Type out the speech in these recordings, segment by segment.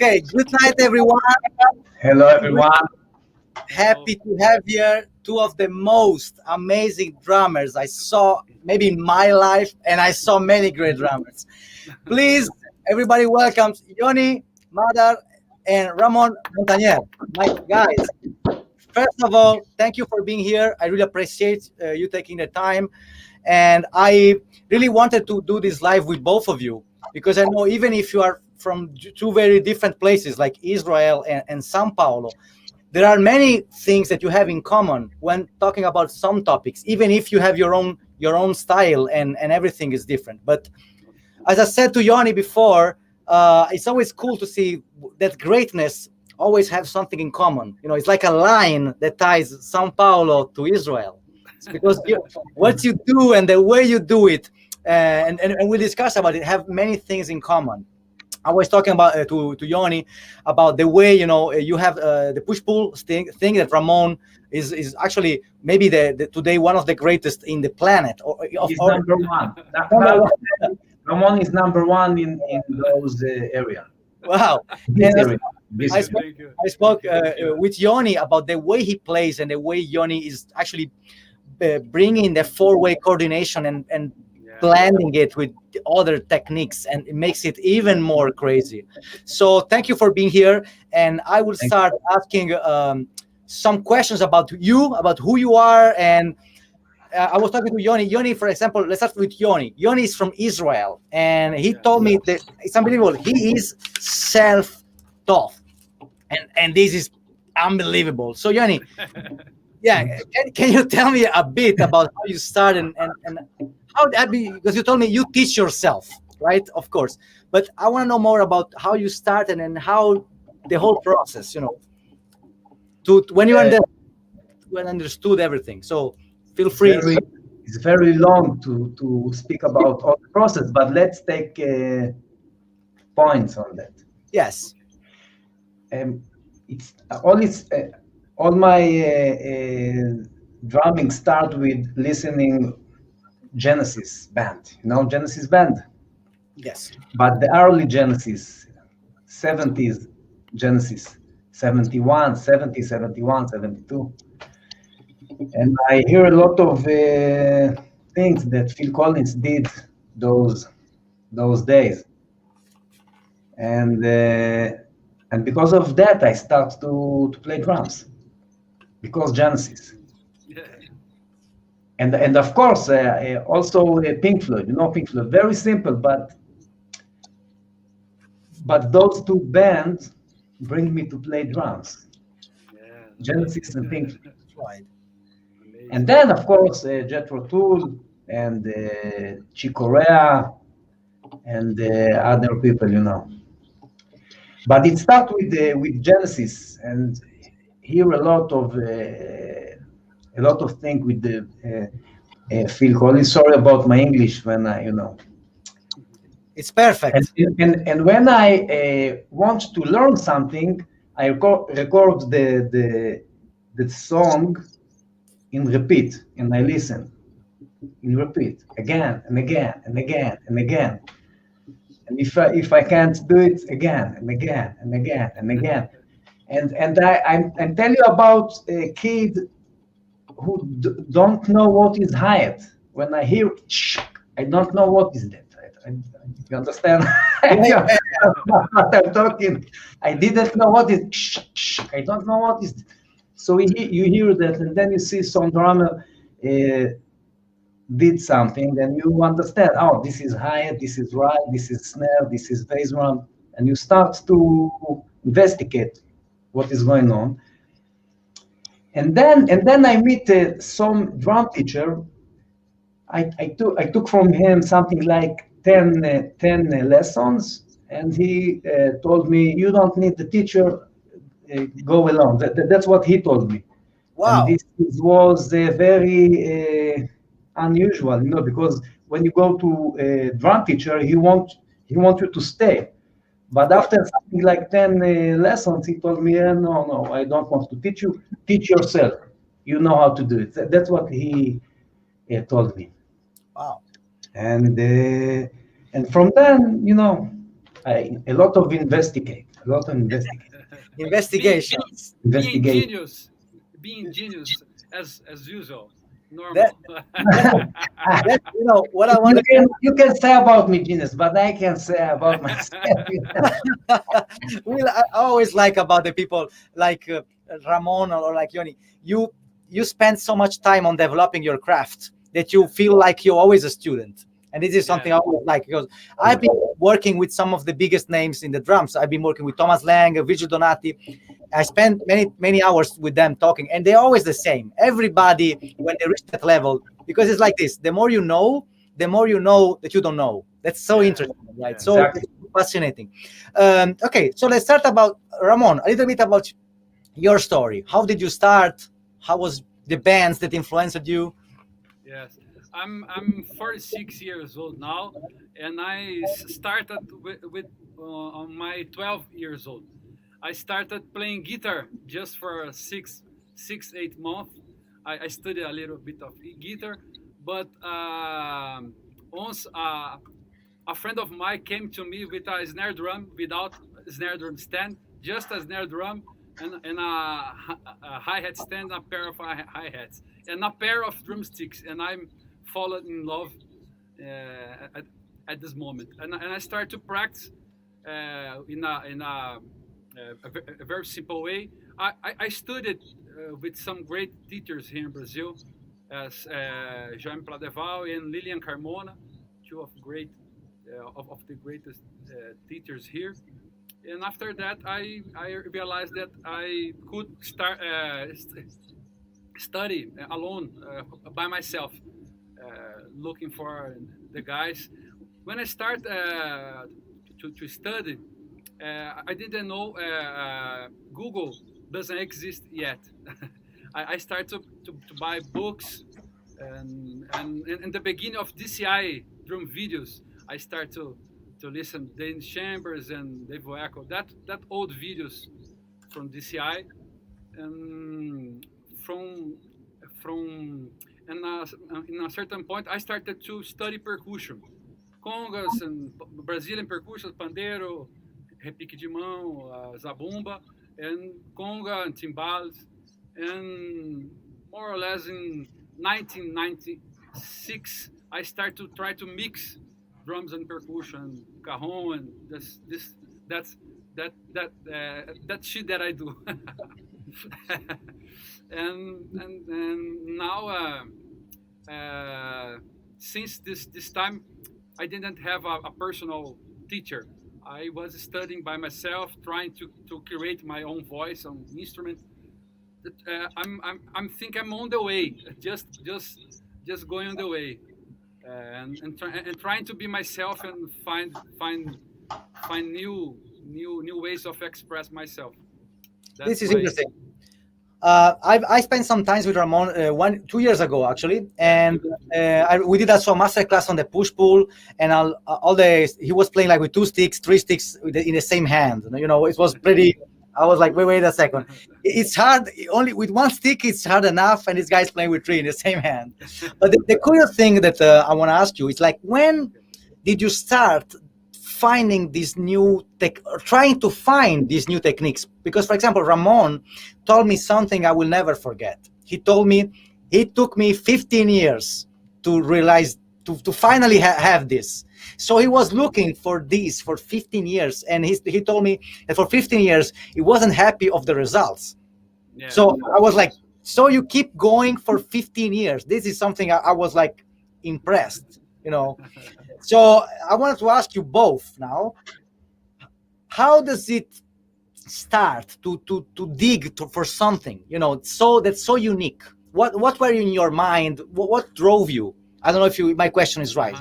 Okay, good night, everyone. Hello, everyone. Happy to have here two of the most amazing drummers I saw maybe in my life, and I saw many great drummers. Please, everybody, welcome Yoni Madar and Ramon Montagner. My guys, first of all, thank you for being here. I really appreciate you taking the time, and I really wanted to do this live with both of you because I know even if you are from two very different places like Israel and Sao Paulo, there are many things that you have in common when talking about some topics, even if you have your own style and everything is different. But as I said to Yoni before, it's always cool to see that greatness always have something in common. You know, it's like a line that ties Sao Paulo to Israel. It's because what you do and the way you do it, and we discuss about it, have many things in common. I was talking about to Yoni about the way you have the push pull thing that Ramon is actually maybe the today one of the greatest in the planet. He's number one. Ramon is number one in those area. Wow! This area. I spoke with Yoni about the way he plays and the way Yoni is actually bringing the four-way coordination and blending it with other techniques, and it makes it even more crazy. So thank you for being here, and I will start asking some questions about you, about who you are. And I was talking to Yoni, for example. Let's start with Yoni. Yoni is from Israel, and he told me that it's unbelievable. He is self-taught, and this is unbelievable. So Yoni, yeah, can you tell me a bit about how you started and how that be? Because you told me you teach yourself, right? Of course, but I want to know more about how you started and how the whole process. To when you understood everything. So feel free. It's very long to speak about all the process, but let's take points on that. Yes. It's all my drumming start with listening Genesis band. You know Genesis band? Yes. But the early Genesis, 70s Genesis, 71, 70, 71, 72. And I hear a lot of things that Phil Collins did those days. And because of that, I start to play drums. Because Genesis. And of course, also Pink Floyd. You know Pink Floyd, very simple, but those two bands bring me to play drums. Genesis and Pink Floyd. Right. And then, of course, Jethro Tull and Chick Corea and other people, But it starts with Genesis, and hear a lot of things with the Phil Collins. Sorry about my English when It's perfect. And when I want to learn something, I record the song in repeat, and I listen in repeat again and again and again and again. And if I can't do it again and again and again and again, and I tell you about a kid who don't know what is hi-hat. When I hear shh, I don't know what is that. You understand? What I'm talking. I didn't know what is shh, shh. I don't know what is. So you hear that, and then you see some drummer did something, and you understand. Oh, this is hi-hat, this is right, this is snare, this is bass drum, and you start to investigate what is going on. And then I meet some drum teacher. I took from him something like 10 lessons, and he told me, you don't need the teacher, go alone. That's what he told me. Wow. And this was very unusual, because when you go to a drum teacher, he want you to stay. But after something like 10 lessons, he told me, no, I don't want to teach you. Teach yourself. You know how to do it. That's what he told me. Wow. And from then, A lot of investigate, a lot of investigate, Investigations. Being investigate. genius as usual, That, normal. that what I want to. You can say about me, genius, but I can say about myself. Well, I always like about the people like Ramon or like Yoni. You spend so much time on developing your craft that you feel like you're always a student. And this is something I always like because I've been working with some of the biggest names in the drums. I've been working with Thomas Lang, Virgil Donati. I spent many hours with them talking, and they're always the same. Everybody, when they reach that level, because it's like this: the more you know that you don't know. That's so interesting, right? So Exactly. fascinating. Okay, so let's start about Ramon. A little bit about your story. How did you start? How was the bands that influenced you? Yes, I'm 46 years old now, and I started with on my 12 years old. I started playing guitar just for 8 months. I studied a little bit of guitar, but once a friend of mine came to me with a snare drum without snare drum stand, just a snare drum and a hi-hat stand, a pair of hi-hats, and a pair of drumsticks, and I'm fallen in love at, at this moment. And I started to practice in a very simple way. I studied with some great teachers here in Brazil, as Jaime Pladeval and Lilian Carmona, two of the greatest teachers here. And after that, I realized that I could start study alone by myself, looking for the guys. When I start to study, I didn't know Google doesn't exist yet. I started to buy books, and in the beginning of DCI drum videos, I started to listen Dane Chambers and Dave Echo, that old videos from DCI, and from and in a certain point I started to study percussion, congas and Brazilian percussion, pandeiro, repique de mão, zabumba, and conga and timbales, and more or less in 1996 I started to try to mix drums and percussion, cajon, and that's that shit that I do. And now since this time I didn't have a personal teacher. I was studying by myself, trying to create my own voice on instrument. I'm think I'm on the way, just going on the way, and trying to be myself and find new ways of express myself. This is interesting. I spent some time with Ramon 2 years ago actually, and we did also a master class on the push pull, and he was playing like with 2 sticks, 3 sticks in the same hand. It was pretty. I was like, wait a second, it's hard. Only with 1 stick, it's hard enough, and this guy's playing with 3 in the same hand. But the curious thing that I want to ask you is like, when did you start finding these trying to find these new techniques? Because, for example, Ramon told me something I will never forget. He told me it took me 15 years to realize, to finally have this. So he was looking for this for 15 years, and he told me that for 15 years he wasn't happy of the results. Yeah. So I was like, so you keep going for 15 years. This is something I was like impressed, So I wanted to ask you both now, how does it start to dig for something, so that's so unique? What were in your mind? What drove you? I don't know if my question is right,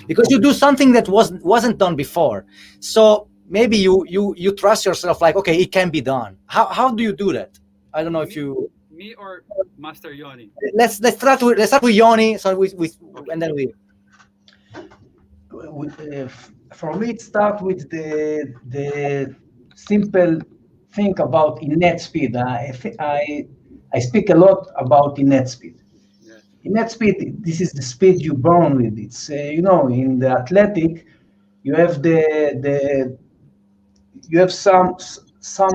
because you do something that wasn't done before. So maybe you trust yourself, like, okay, it can be done. How do you do that? I don't know if you. Me or Master Yoni? Let's start with Yoni. So and then we. For me, it starts with the simple thing about innate speed. I speak a lot about innate speed. Innate speed, this is the speed you're born with. It's in the athletic, You have the you have some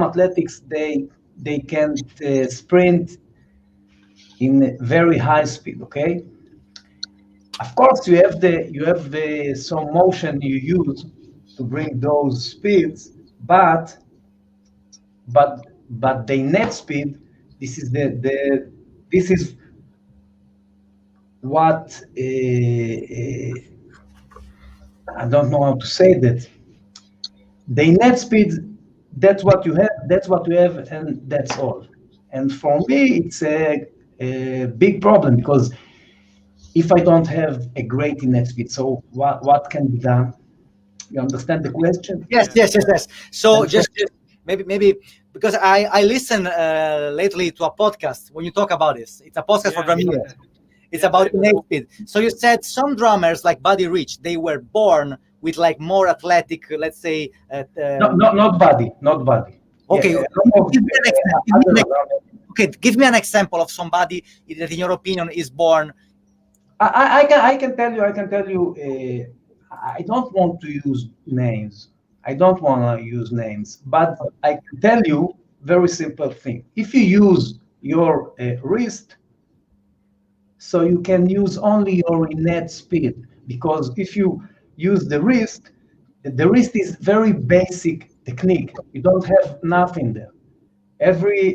athletics they can sprint in very high speed. Okay, of course you have some motion you use to bring those speeds, but the net speed, this is this is what I don't know how to say that. The net speed, that's what you have, that's what you have, and that's all. And for me, it's a big problem because if I don't have a great net speed, so what can be done? You understand the question? Yes, Yeah. yes, yes, yes. So And for, just maybe because I listen lately to a podcast when you talk about this. It's a podcast for Yeah. drummers. It's Yes, about I know. innate speed. So you said some drummers like Buddy Rich, they were born with like more athletic, let's say. not body. Yeah, Okay, a lot of give me an example. other drummers. Okay, give me an example of somebody that, in your opinion, is born. I can tell you. I don't want to use names. I don't want to use names, but I can tell you very simple thing. If you use your wrist, so you can use only your innate speed, because if you use the wrist is very basic technique. You don't have nothing there. Every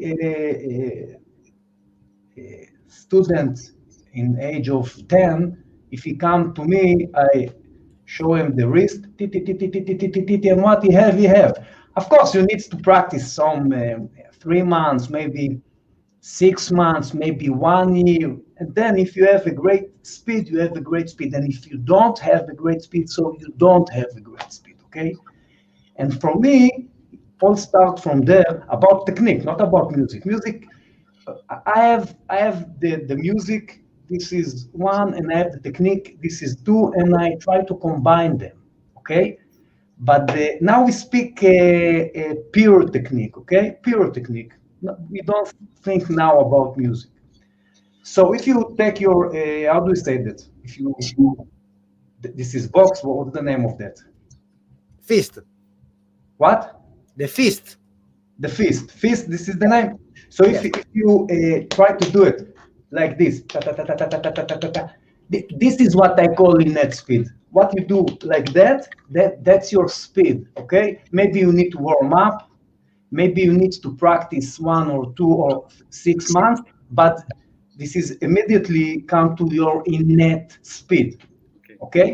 student in age of 10, if he come to me, I show him the wrist, and what he have. Of course, you need to practice some 3 months, maybe 6 months, maybe 1 year. And then if you have a great speed, you have a great speed. And if you don't have a great speed, so you don't have a great speed, okay? And for me, all start from there about technique, not about music. Music, I have the music. This is one, and I have the technique. This is two, and I try to combine them. Okay, but now we speak pure technique. Okay, pure technique. We don't think now about music. So if you take your how do you say that? If you this is box. What's the name of that? Fist, What? the fist. The fist, this is the name. So Yes. if you try to do it like this, this is what I call in net speed. What you do like that's your speed. Okay, maybe you need to warm up, maybe you need to practice 1 or 2 or 6 months, but this is immediately come to your innate speed. Okay. Okay,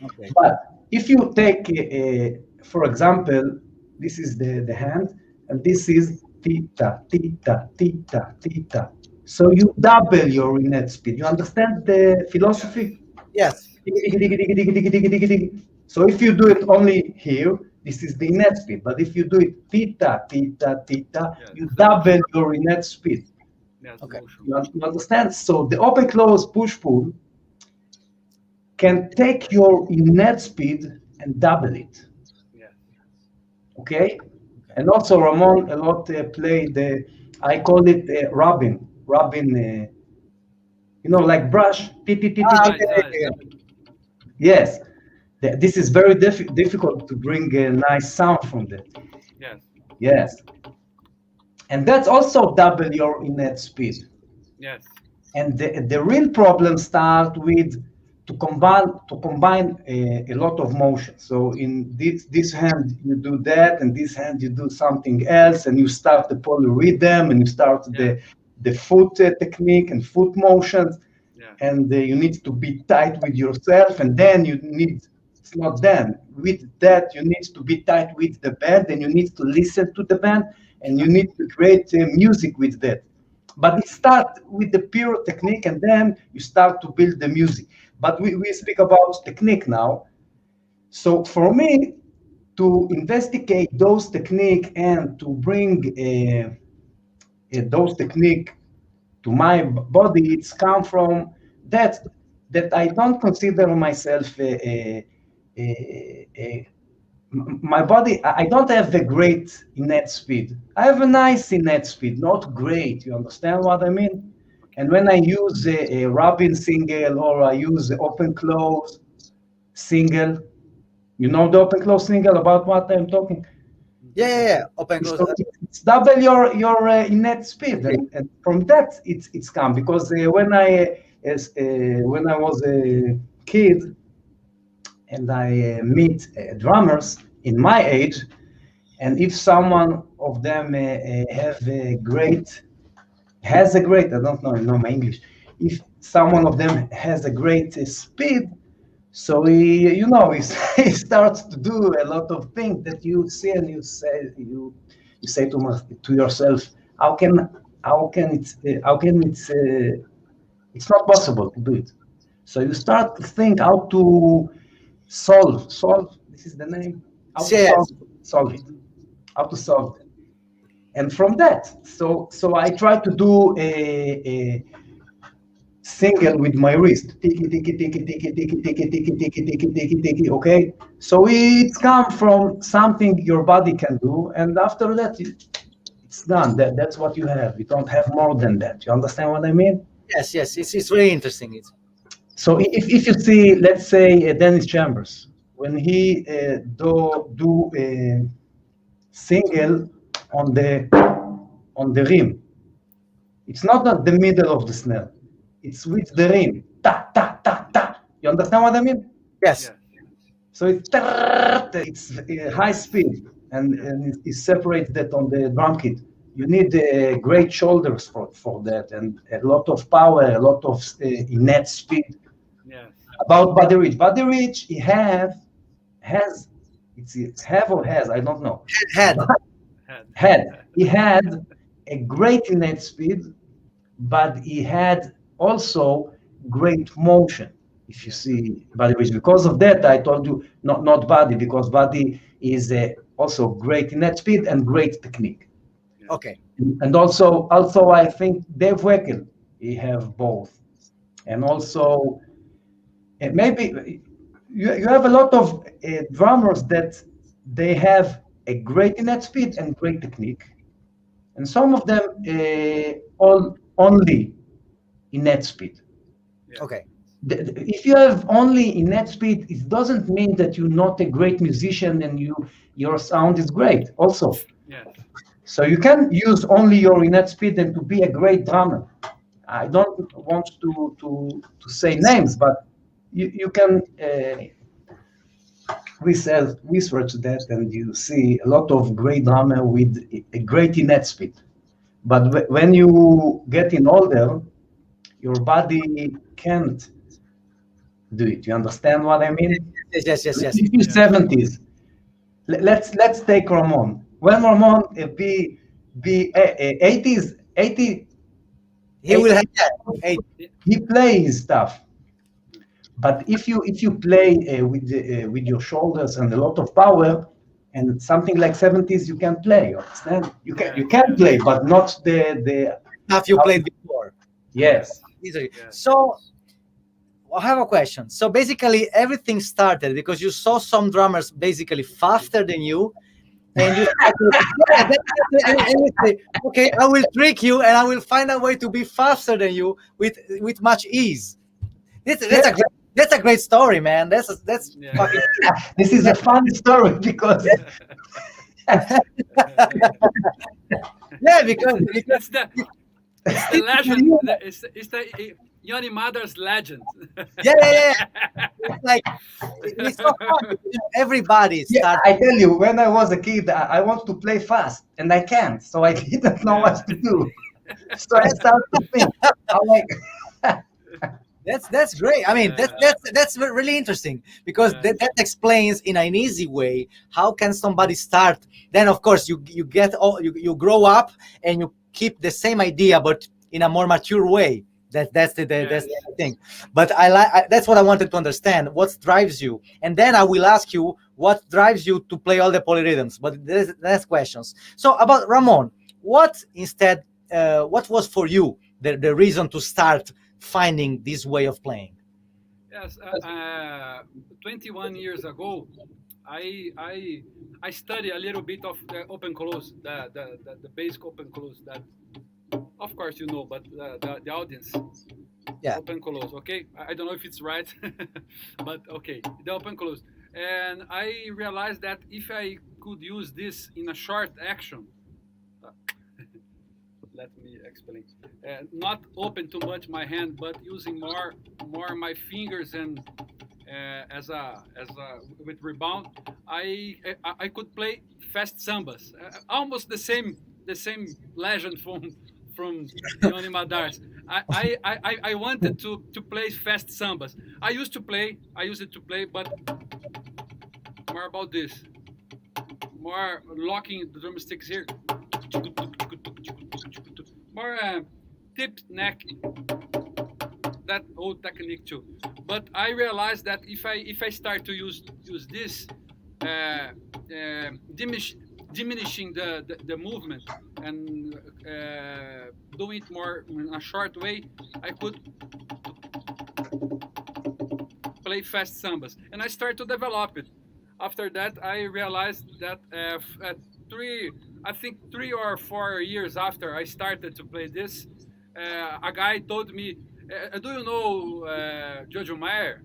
Okay. but if you take, for example, this is the hand, and this is theta, theta, theta, theta. So you double your innate speed. You understand the Yes. philosophy? Yes. Yes. So if you do it only here, this is the innate speed. But if you do it theta, theta, theta, Yeah. you It's the double motion. your innate speed. Yes, the Okay. motion. You understand? So the open close push pull can take your innate speed and double it. Yes. Okay, and also Ramon a lot play I call it Robin, like brush. Ah, Nice, okay. nice. Yes, this is very difficult to bring a nice sound from that. Yes. Yes, and that's also double your innate speed. Yes. And the real problem start with to combine a lot of motion. So in this hand you do that, and this hand you do something else, and you start the polyrhythm, and you start Yeah. the foot technique and foot motions, Yeah. and you need to be tight with yourself, and then you need it's not then with that you need to be tight with the band, and you need to listen to the band, and you need to create music with that. But it starts with the pure technique, and then you start to build the music. But we speak about technique now. So for me, to investigate those technique and to bring those technique to my body, it's come from that that I don't consider myself my body. I don't have a great innate speed. I have a nice innate speed, not great. You understand what I mean? And when I use a Robin single, or I use the open close single, You know the open close single about what I'm talking. Yeah. Open close. So it's double your innate speed, and from that it's come because when I was a kid and I meet drummers in my age, and if someone of them has a great, I don't know my English, if someone of them has a great speed, so he starts to do a lot of things that you see and you say to yourself, how can it's not possible to do it. So you start to think how to solve. This is the name. How to Yes. solve it. How to solve it. And from that, so I try to do a single with my wrist. Tiki, tiki, tiki, tiki, tiki, tiki, tiki, tiki, tiki, tiki, tiki, okay? So it's come from something your body can do, and after that, it's done. That's what you have. You don't have more than that. You understand what I mean? Yes. It's really interesting. So if you see, let's say, Dennis Chambers, when he do a single on the rim, it's not at the middle of the snare. It's with the rim. Ta, ta, ta, ta. You understand what I mean? Yes. So it's high speed, and it separates that on the drum kit. You need great shoulders for that, and a lot of power, a lot of innate speed. Yes. About Buddy Rich. Buddy Rich, he has, it's have or has, I don't know. Head. He had a great innate speed, but he had also great motion. If you see Buddy Rich, because of that, I told you not Buddy, because Buddy is also great innate speed and great technique. Okay. And also I think Dave Weckl, he have both, and also maybe you have a lot of drummers that they have a great innate speed and great technique, and some of them only innate speed. Okay. If you have only innate speed, it doesn't mean that you're not a great musician and your sound is great also. Yes. So you can use only your innate speed and to be a great drummer. I don't want to say names, but you can research that, and you see a lot of great drummer with a great innate speed. But when you get in older, your body can't do it. You understand what I mean? Yes. If you're 70s, let's take Ramon. When Ramon be 80s, 80, He will have he plays stuff. But if you play with your shoulders and a lot of power, and something like 70s, you can play. You understand? You can play, but not the stuff you played before. Yes. So I have a question. So basically, everything started because you saw some drummers basically faster than you, and you started, and you say, okay, I will trick you, and I will find a way to be faster than you with much ease. That's a great story, man. That's fucking. This is a funny story because Yeah, because It's the legend. It's the Yoni Madar's legend. yeah. It's like it's so fun. Everybody starts. I tell you, when I was a kid, I want to play fast, and I can't, so I didn't know what to do. So I started to think, I'm like, That's great. I mean, that's really interesting because that explains in an easy way how can somebody start. Then of course you get you grow up and you keep the same idea but in a more mature way. That's the thing. But that's what I wanted to understand. What drives you, and then I will ask you what drives you to play all the polyrhythms. But that's questions. So about Ramon, what was for you the reason to start finding this way of playing? Yes, 21 years ago, I study a little bit of the open close, the basic open close. That, of course, you know, but the audience, Yeah. open close. Okay, I don't know if it's right, but okay, the open close. and I realized that if I could use this in a short action, uh, let me explain. Not open too much my hand, but using more my fingers and as a with rebound, I could play fast sambas, almost the same legend from Yoni Madar. I wanted to play fast sambas. I used it to play, but more about this, more locking the drumsticks here, more tip neck, that old technique too. But I realized that if I start to use this, uh, diminishing the movement and doing it more in a short way, I could play fast sambas, and I started to develop it. After that, I realized that at I think 3 or 4 years after I started to play this, a guy told me, "Do you know Jojo Meyer?"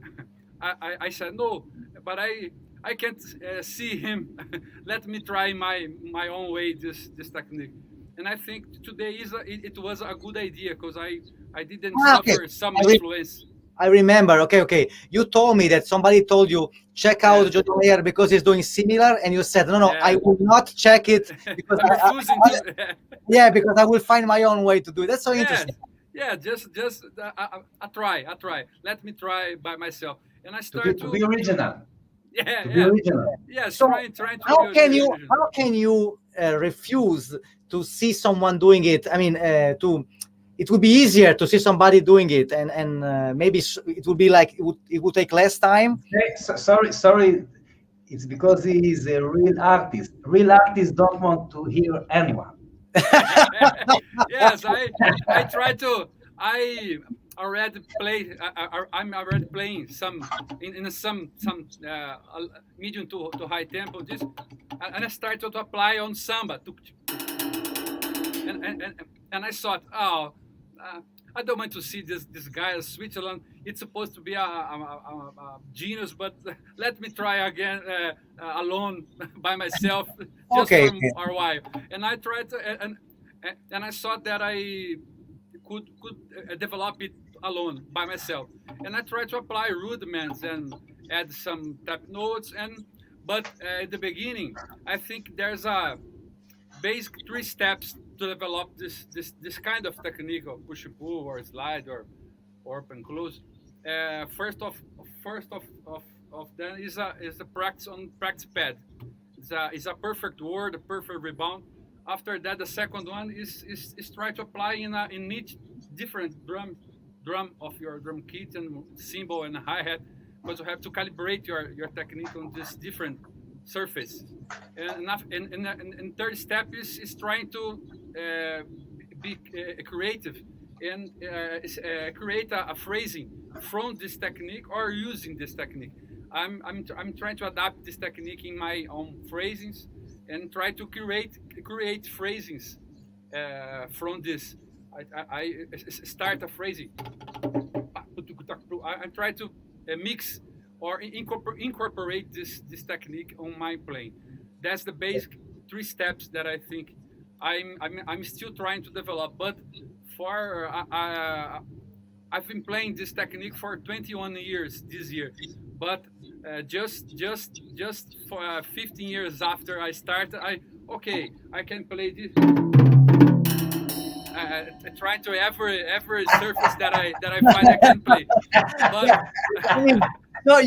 I said no, but I can't see him. Let me try my own way this technique, and I think today it was a good idea because I didn't Okay. suffer some influence. I remember. Okay, okay. You told me that somebody told you check out Yeah. Jojo Mayer because he's doing similar, and you said no, no, I Yeah. will not check it because I'm refusing to. yeah, because I will find my own way to do it. That's so Yes, interesting. yeah, just I try, I try. Let me try by myself, and I To be, start to be to original, yeah, to be yeah, original. yes, So trying to be original. how can you refuse to see someone doing it? I mean, to it would be easier to see somebody doing it, and maybe it would be like it would take less time. Sorry. It's because he is a real artist. Real artists don't want to hear anyone. Yes, I try to. I already play. I'm already playing some in some medium to high tempo. This and I started to apply on samba. And I thought, oh, uh, I don't want to see this guy in Switzerland. It's supposed to be a genius, but let me try again alone by myself, just Okay, for okay. a while. And I tried to, and I thought that I could develop it alone by myself. And I tried to apply rudiments and add some tap notes. But at the beginning, I think there's a basic 3 steps to develop this kind of technique of push and pull or slide or open close. First of them is a practice on practice pad. It's a perfect word, a perfect rebound. After that, the second one is try to apply in each different drum of your drum kit and cymbal and hi hat, because you have to calibrate your technique on this different surface. And third step is trying to uh, be creative and create a phrasing from this technique or using this technique. I'm trying to adapt this technique in my own phrasings and try to create phrasings from this. I start a phrasing. I try to mix or incorporate this technique on my playing. That's the basic 3 steps that I think I'm still trying to develop. But for I've been playing this technique for 21 years this year, but just for 15 years after I started, I can play this. Trying to every surface that I find I can play, but I mean, no,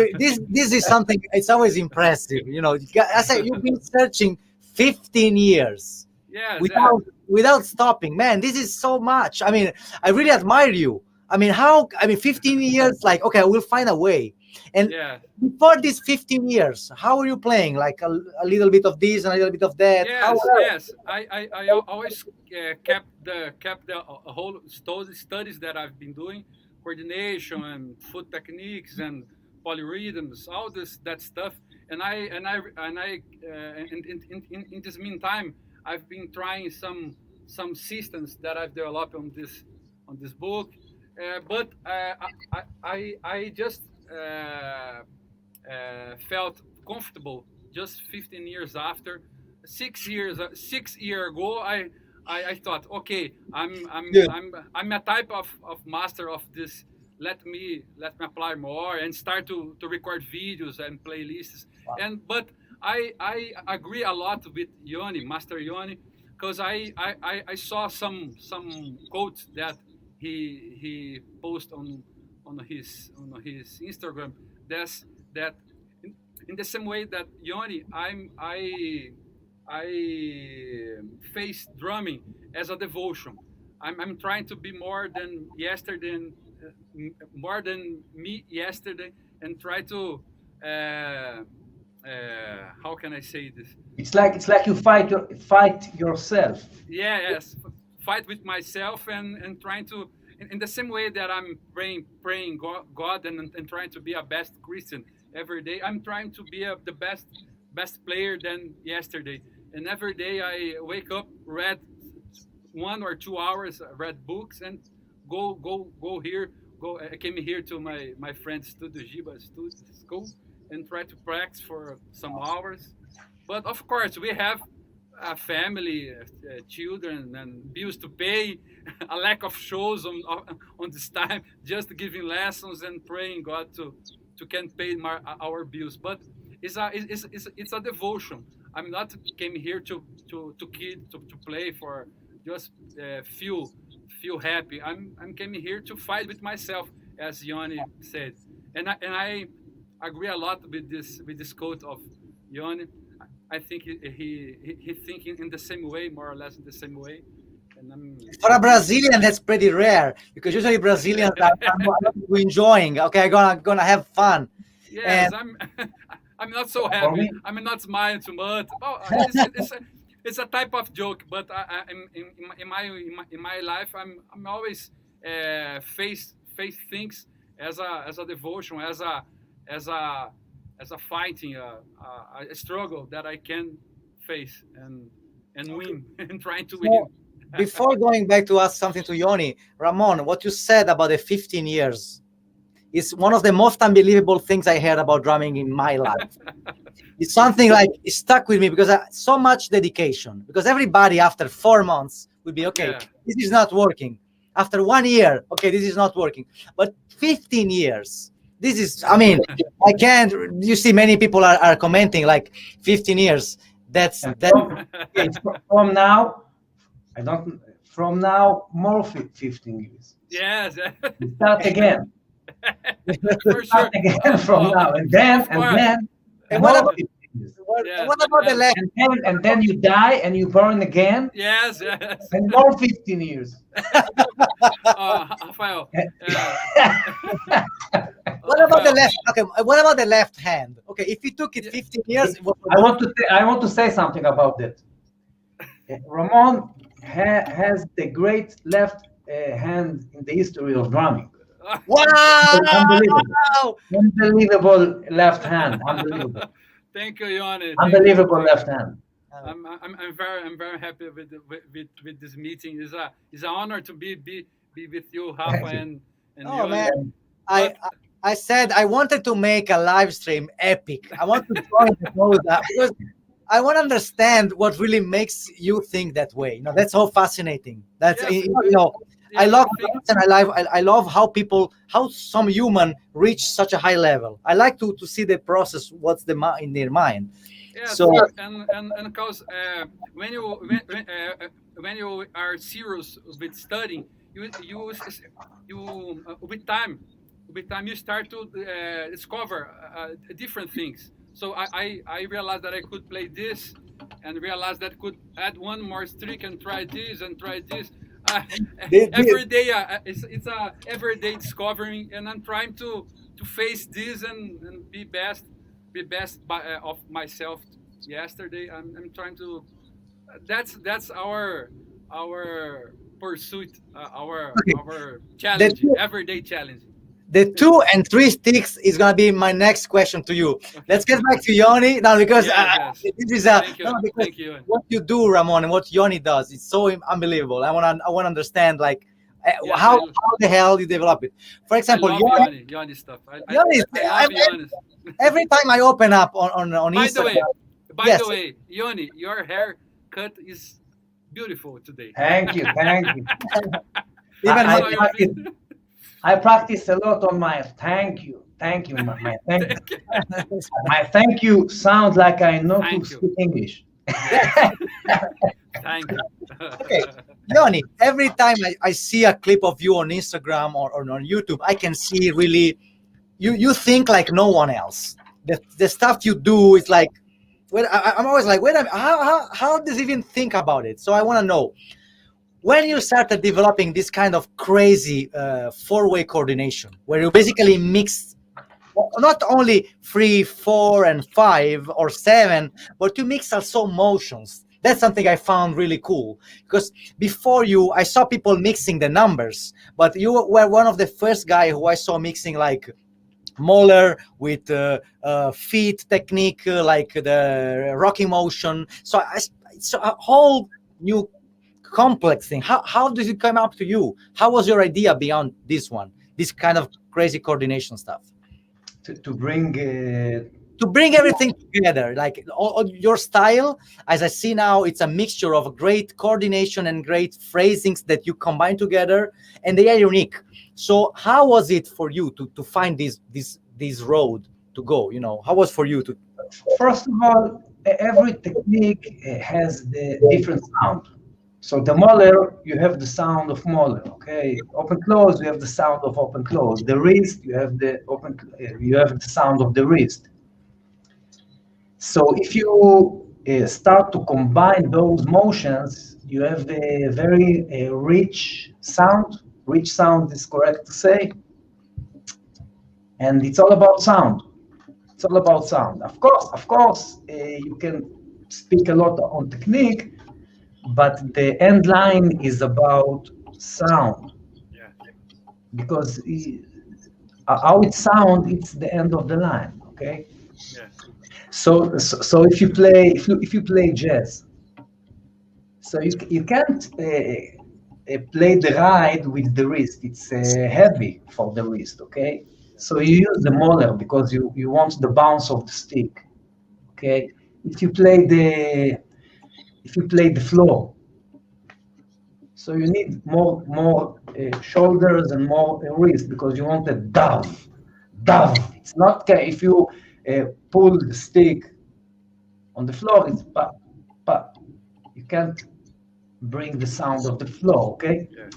this is something. It's always impressive, you know. I say you've been searching 15 years yes, yeah, without stopping, man. This is so much. I mean, I really admire you. I mean, how? I mean, 15 years. Like, okay, I will find a way. And yeah. before these 15 years, how are you playing? Like a little bit of this and a little bit of that. How? Yes, yes. I always kept the whole studies that I've been doing, coordination and foot techniques and polyrhythms, all this that stuff. In this meantime, I've been trying some systems that I've developed on this book. But I just felt comfortable just 15 years after. 6 year ago, I thought, okay, Good. I'm a type of master of this. Let me apply more and start to record videos and playlists. But I agree a lot with Yoni, Master Yoni, because I saw some quotes that he posted on his Instagram. That in the same way that Yoni, I face drumming as a devotion. I'm trying to be more than yesterday, more than me yesterday, and try to how can I say this? It's like you fight yourself. Yes, fight with myself and trying to in the same way that I'm praying God and trying to be a best Christian every day. I'm trying to be the best player than yesterday. And every day I wake up, read 1 or 2 hours, read books, and go here. I came here to my friend's studio, Jiba school, and try to practice for some hours. But of course, we have a family, children, and bills to pay. A lack of shows on this time, just giving lessons and praying God to can pay our bills. But it's a devotion. I'm not came here to play for just feel happy. I'm came here to fight with myself, as Yoni said, and I agree a lot with this quote of Yoni. I think he thinking in the same way, more or less in the same way. And For a Brazilian, that's pretty rare because usually Brazilians are enjoying. Okay, I'm gonna have fun. yes, And I'm not so For happy. me, I'm not smiling too much. Oh, it's a type of joke, but in my life, I'm always face things as a devotion, as a fighting a struggle that I can face and okay, win and trying to win. so before going back to ask something to Yoni, Ramon, what you said about the 15 years is one of the most unbelievable things I heard about drumming in my life. It's something like it stuck with me because so much dedication. Because everybody after 4 months would be okay, Yeah. this is not working. After 1 year, okay, this is not working. But 15 years, this is, I mean, I can't. You see, many people are commenting like 15 years. That's and that. okay, from now, I don't. From now, more 15 years. Yes. We start again. For Start sure. again from now, and then Of course. And what more about 15 years. Yes. what about the Yes. left? And then you die and you burn again, Yes. Yes. and more 15 years. Raphael. What about the Raphael. left? Okay, what about the left hand? Okay, if you took it Yeah. 15 years, it was I want to say something about that. Ramon has the great left hand in the history of drumming. wow. Unbelievable left hand. Unbelievable. Thank you, Yoni. Unbelievable left hand. I'm very happy with this meeting. It's an honor to be with you, Rafa, Thank you. and Oh Yoni. man, I But I said I wanted to make a live stream epic. I want to join the code because I want to understand what really makes you think that way. That's so fascinating. That's yes, I yes, love I think and I love how some human reach such a high level. I like to see the process, what's in their mind. yes, So and because when you are serious with studying, you with time you start to discover different things. So I realized that I could play this, and realized that could add one more streak and try this and try this. Uh, the every day it's a everyday discovering, and I'm trying to face this and be best of myself. Yesterday, I'm trying to. That's our pursuit, okay, our the challenge, two, everyday challenge. the 2 and 3 sticks is gonna be my next question to you. Let's Okay. get back to Yoni now because Yes, yes. this is Thank no you, because thank you. what you do, Ramon, and what Yoni does, it's so unbelievable. I want to understand like Yeah, How the hell you develop it? For I example, love Yoni stuff. Yoni, I love Yoni. every time I open up on By the way, Instagram, by yes, the way, Yoni, your haircut is beautiful today. Thank you, thank you. even I my saw your face. I practice a lot on my thank you, Thank you. my thank you sounds like I know to Thank you. speak English. Yes. Thank you. okay, Yoni, every time I see a clip of you on Instagram or on YouTube, I can see really you think like no one else. The stuff you do is like, I'm always like, wait a minute, how does he even think about it? So I want to know, when you started developing this kind of crazy four-way coordination, where you basically mix not only 3, 4, and 5 or 7, but you mix also motions. That's something I found really cool, because before you, I saw people mixing the numbers, but you were one of the first guy who I saw mixing like Moller with feet technique, like the rocking motion. So it's a whole new complex thing. How does it come up to you? How was your idea beyond this kind of crazy coordination stuff? To bring To bring everything together, like all your style, as I see now, it's a mixture of great coordination and great phrasings that you combine together, and they are unique. So how was it for you to find this road to go? How was for you to? first of all, every technique has the different sound. So the molar, you have the sound of molar. Okay, open close, you have the sound of open close. The wrist, you have the sound of the wrist. So if you start to combine those motions, you have a very rich sound. Rich sound is correct to say, and it's all about sound. It's all about sound. Of course, you can speak a lot on technique, but the end line is about sound, Yeah. because how it sounds, it's the end of the line. Okay. Yeah. So if you play jazz, so you can't play the ride with the wrist. It's heavy for the wrist. Okay. So you use the molar because you want the bounce of the stick. Okay. If you play the floor, so you need more shoulders and more wrist because you want a dove. It's not if you pull the stick on the floor, it's pa pa. You can't bring the sound of the floor. Okay. Yeah.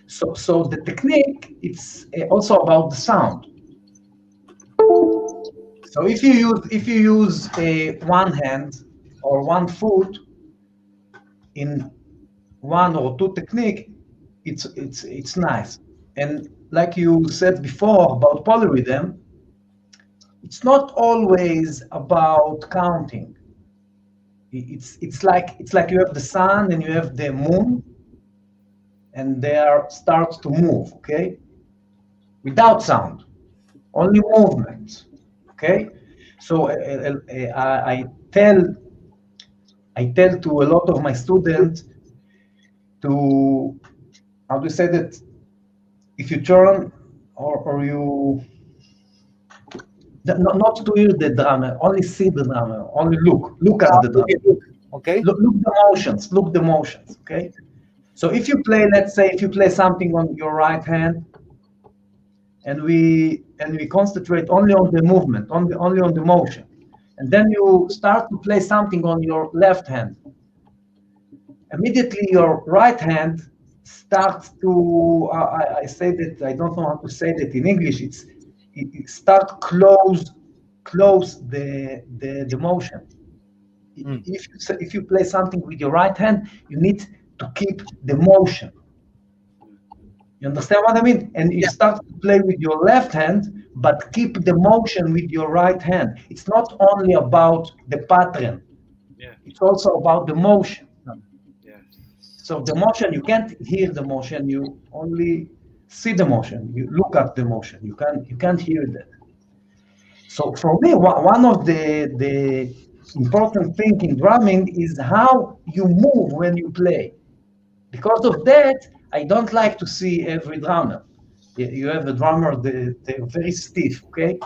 So the technique, it's also about the sound. So if you use one hand or one foot in one or two technique, it's nice. And like you said before about polyrhythm, it's not always about counting. It's like you have the sun and you have the moon, and they start to move. Okay, without sound, only movement. Okay, so I tell to a lot of my students to, how do you say that, if you turn or you not to hear the drummer, only see the drummer, only look at the drummer. Okay. Look the motions. Okay, so if you play, let's say if you play something on your right hand, and we concentrate only on the movement, only on the motion, and then you start to play something on your left hand, immediately your right hand starts to, I say that, I don't know how to say that in English, it start close the motion. If you play something with your right hand, you need to keep the motion. You understand what I mean? And you start to play with your left hand, but keep the motion with your right hand. It's not only about the pattern. Yeah. It's also about the motion. Yeah. So the motion, you can't hear the motion, you only see the motion. You look at the motion. You can't hear that. So for me, one of the important thing in drumming is how you move when you play. Because of that, I don't like to see every drummer. You have a drummer, they're very stiff, okay?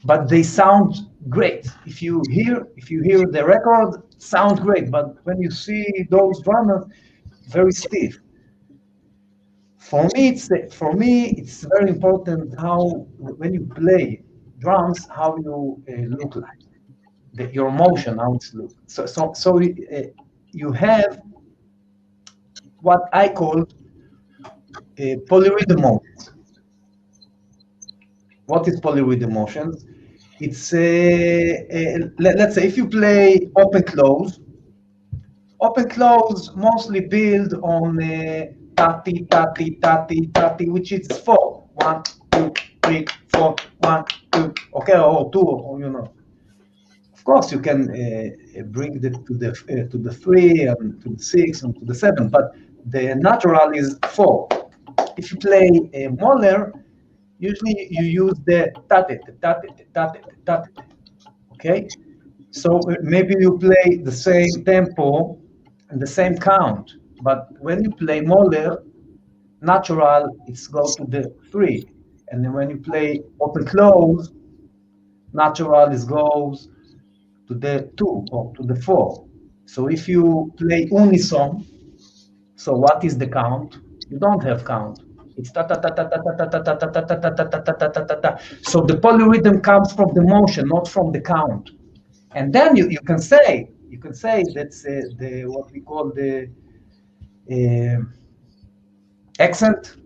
But they sound great. If you hear the record, sound great. But when you see those drummers, very stiff. For me, it's very important how when you play drums, how you look like your motion, how it's look. So you have what I call polyrhythm motions. What is polyrhythm motions? It's let's say if you play open close mostly build on tati tati tati tati, which is 4, 1, 2, 3, 4, 1, 2, okay, or 2, or you know. Of course, you can bring it to the 3 and to the 6 and to the 7, but the natural is 4. If you play a Moller, usually you use the tate, tate, tate, tate, okay? So maybe you play the same tempo and the same count, but when you play Moller, natural, it's go to the 3. And then when you play open close, natural is goes to the 2 or to the 4. So if you play unison, so what is the count? You don't have count. It's ta ta ta ta ta ta ta ta ta ta ta ta ta ta ta ta ta ta. So the polyrhythm comes from the motion, not from the count. And then you can say that's the what we call the accent.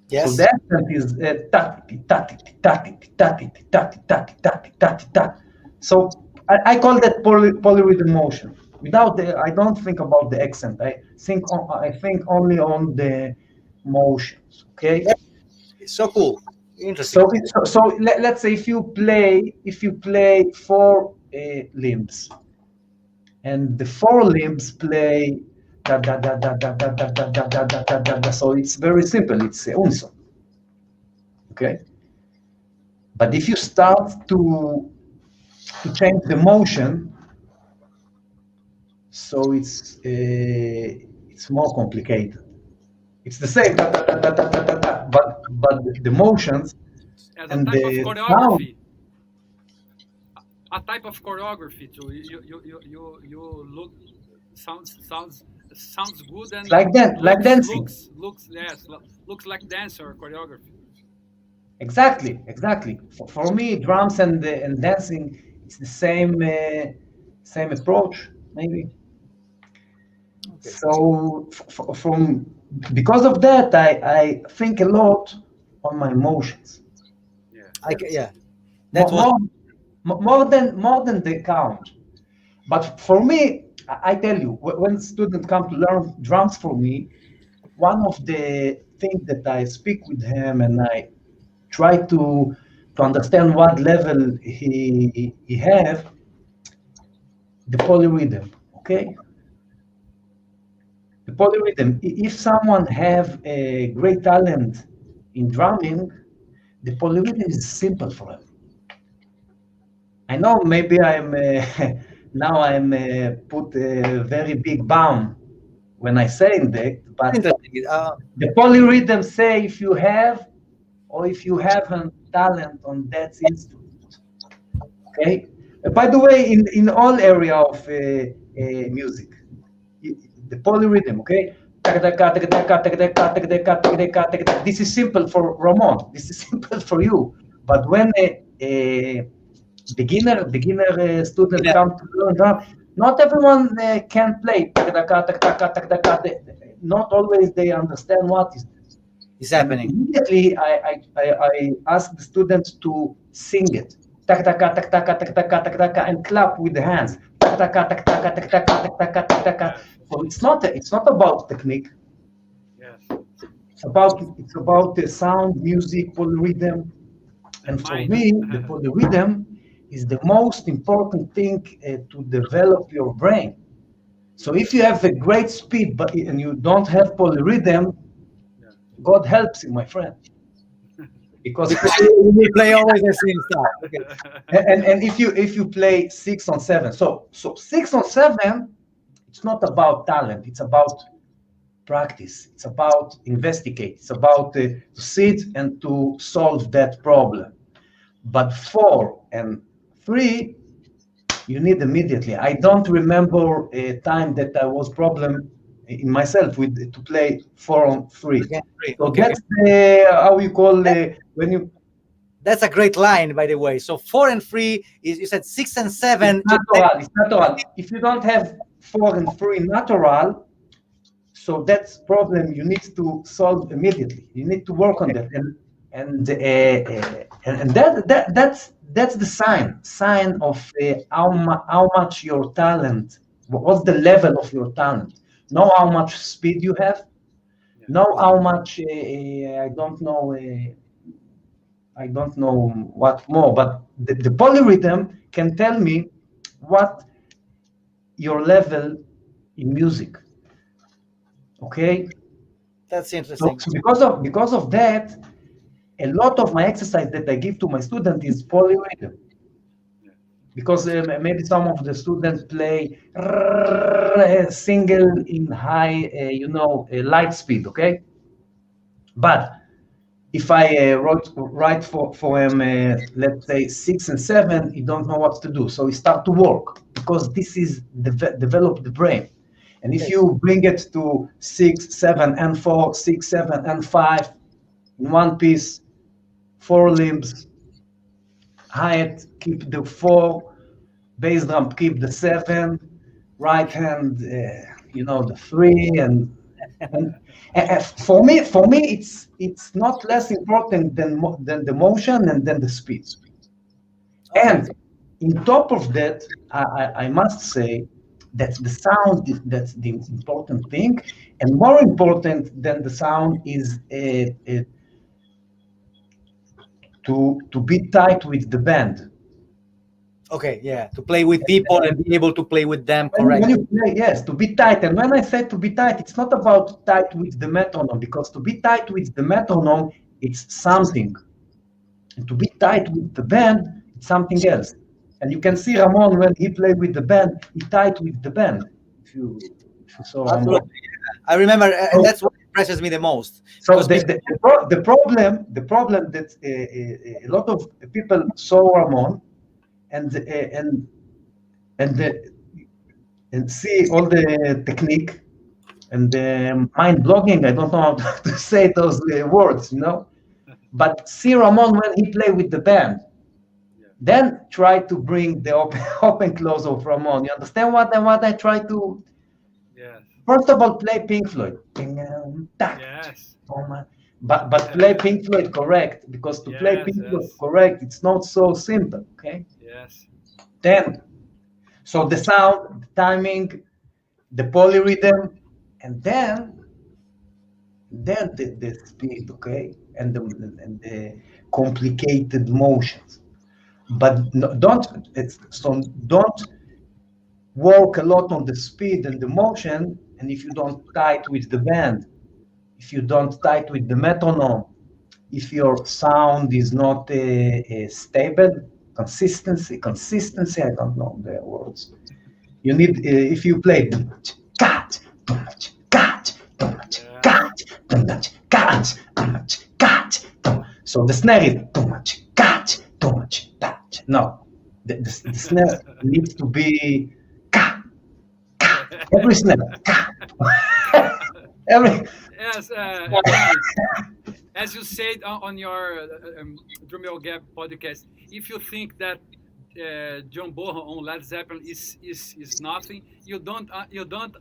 Yes. So the accent is tati tati tati tati tati tati tati tati tati. So I call that polyrhythm motion. Without I don't think about the accent. I think only on the motions. Okay. Yeah. So cool. Interesting. So let's say if you play 4 limbs, and the 4 limbs play da da da da da da da da da da da da da. So it's very simple. It's unison. Okay. But if you start to change the motion, so it's more complicated. It's the same, but the motions As and a type the of sound. choreography. A type of choreography too. You look sounds good and Like that, like dancing. looks like dance or choreography. Exactly. For me, drums and dancing, it's the same approach, maybe. Okay. So because of that, I think a lot on my emotions. Yeah. That's more than the count. But for me, I tell you, when students come to learn drums for me, one of the things that I speak with him and I try to understand what level he have, the polyrhythm, okay? The polyrhythm, if someone have a great talent in drumming, the polyrhythm is simple for him. I know maybe now I'm put a very big bound when I say that, but the polyrhythm say if you have or if you haven't talent on that instrument. Okay. By the way, in all area of music, the polyrhythm. Okay. This is simple for Ramon. This is simple for you. But when a beginner student come to learn drum, not everyone can play. Not always they understand what is happening. And immediately, I ask the students to sing it, and clap with the hands. So it's not about technique. Yes. It's about the sound, music, polyrhythm, and for me, the polyrhythm is the most important thing to develop your brain. So if you have a great speed and you don't have polyrhythm, God helps you, my friend. Because you play always the same stuff. Okay. And if you play 6 on 7, so 6 on 7, it's not about talent. It's about practice. It's about investigate. It's about to sit and to solve that problem. But 4 and 3, you need immediately. I don't remember a time that I was problem in myself with to play 4 on 3. Okay, So okay. that's how you call when you. That's a great line, by the way. So 4 and 3 is, you said 6 and 7. It's natural. It's natural. If you don't have 4 and 3 natural, so that's problem you need to solve immediately. You need to work on that, and that's the sign of how much your talent. What's the level of your talent? Know how much speed you have. Know how much I don't know what more, but the polyrhythm can tell me what your level in music. Okay, That's interesting. so because of that, a lot of my exercise that I give to my student is polyrhythm. Because maybe some of the students play single in high, light speed. Okay, but if I write for him, let's say 6 and 7, he don't know what to do. So he start to work because this is develop the brain. And if you bring it to 6, 7, and 4, 6, 7, and 5 in one piece, 4 limbs, hi-hat keep the 4, bass drum keep the 7, right hand, the 3, and for me, it's not less important than the motion and then the speed. And on top of that, I must say that the sound that's the important thing, and more important than the sound is to be tight with the band. Okay, yeah, to play with people and be able to play with them, correct? When you play, yes, to be tight. And when I say to be tight, it's not about tight with the metronome, because to be tight with the metronome, it's something. And to be tight with the band, it's something else. And you can see Ramon, when he played with the band, he tight with the band. If you saw Ramon. I remember, and that's what impresses me the most. So the problem that a lot of people saw Ramon and see all the technique and the mind blogging. I don't know how to say those words, but see Ramon when he play with the band. Then try to bring the open close of Ramon. You understand what I try to? Yes. First of all, play Pink Floyd. Yes. But play Pink Floyd correct, because to play Pink Floyd correct, it's not so simple. Okay. Yes. Then, so the sound, the timing, the polyrhythm, and then the speed. Okay, and the complicated motions. But don't work a lot on the speed and the motion, and if you don't tight with the band, if you don't tight with the metronome, if your sound is not stable, consistency, I don't know the words. You need, if you play too much, cut, too much, cut, too much, cut, too much, cut, too much, cut. So the snare is too much, cut, too much, cut. No, the snare needs to be cut, every snare, every. Yes, as you said on your Drumel Gap podcast, if you think that John Bonham on Led Zeppelin is nothing, you don't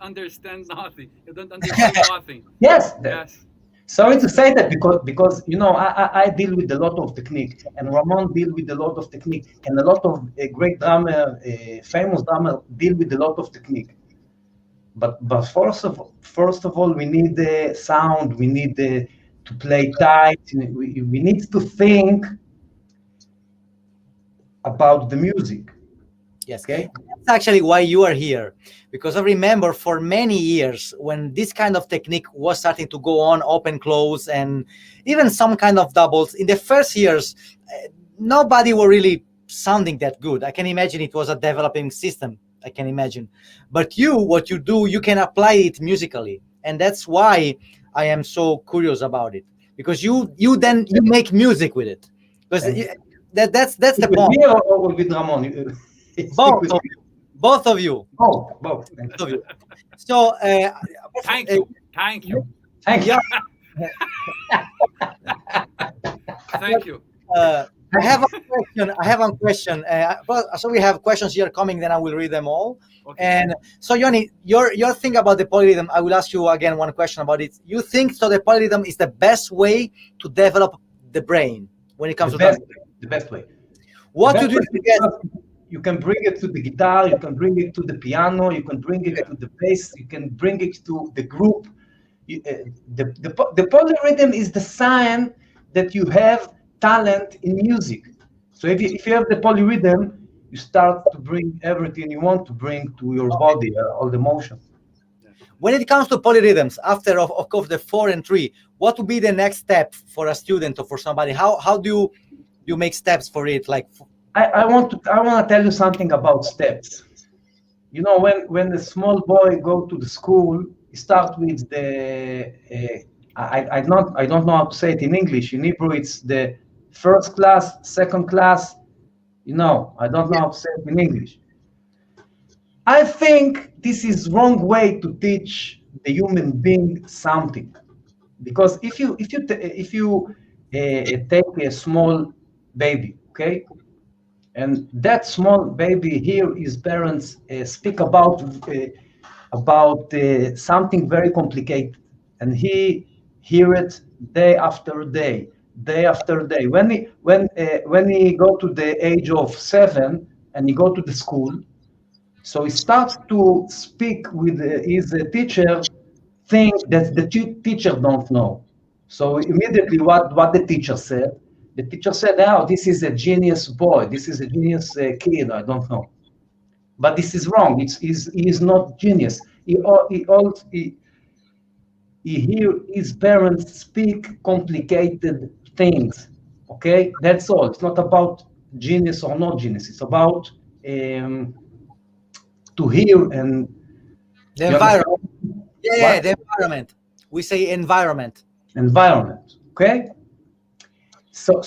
understand nothing. You don't understand nothing. Yes. Yes. Sorry to say that because I deal with a lot of technique, and Ramon deal with a lot of technique, and a lot of great drummer, famous drummer deal with a lot of technique. But first of all, we need the sound. We need to play tight. We need to think about the music. Yes. Okay. That's actually why you are here, because I remember for many years when this kind of technique was starting to go on, open, close, and even some kind of doubles. In the first years, nobody were really sounding that good. I can imagine it was a developing system. I can imagine. But what you do, you can apply it musically. and that's why I am so curious about it, because you make music with it, because And that's the with point. me or with Ramon? You speak Both with of you, both of you, both. both of you. So Thank you. Thank you. Thank you. yeah, Thank you. I have a question. I have one question. So we have questions here coming. Then I will read them all. Okay. And so, Yoni, your thing about the polyrhythm, I will ask you again one question about it. You think so? The polyrhythm is the best way to develop the brain when it comes The to best, drumming. the best way. The What you best do way to get? because you can bring it to the guitar, you can bring it to the piano, you can bring it to the bass, you can bring it to the group. The polyrhythm is the sign that you have talent in music. So if you have the polyrhythm, you start to bring everything you want to bring to your body, all the motion. When it comes to polyrhythms, after of course the 4 and 3, what would be the next step for a student or for somebody? How do you make steps for it? Like, I want to tell you something about steps. You know, when the small boy go to the school, he start with the I don't know how to say it in English. In Hebrew, it's the first class, second class. You know, I don't know how to say it in English. I think this is wrong way to teach the human being something, because if you take a small baby, okay, and that small baby hear his parents speak about something very complicated, and he hear it day after day, day after day. When he go to the age of 7 and he go to the school, so he starts to speak with his teacher, thing that the teacher don't know. So immediately, what the teacher said, "Oh, this is a genius boy. This is a genius kid. I don't know." But this is wrong. He is not genius. He hear his parents speak complicated things. Okay, that's all. It's not about genius or not genius. It's about to hear and the you understand environment. Yeah, what the environment. We say environment. environment. Okay, so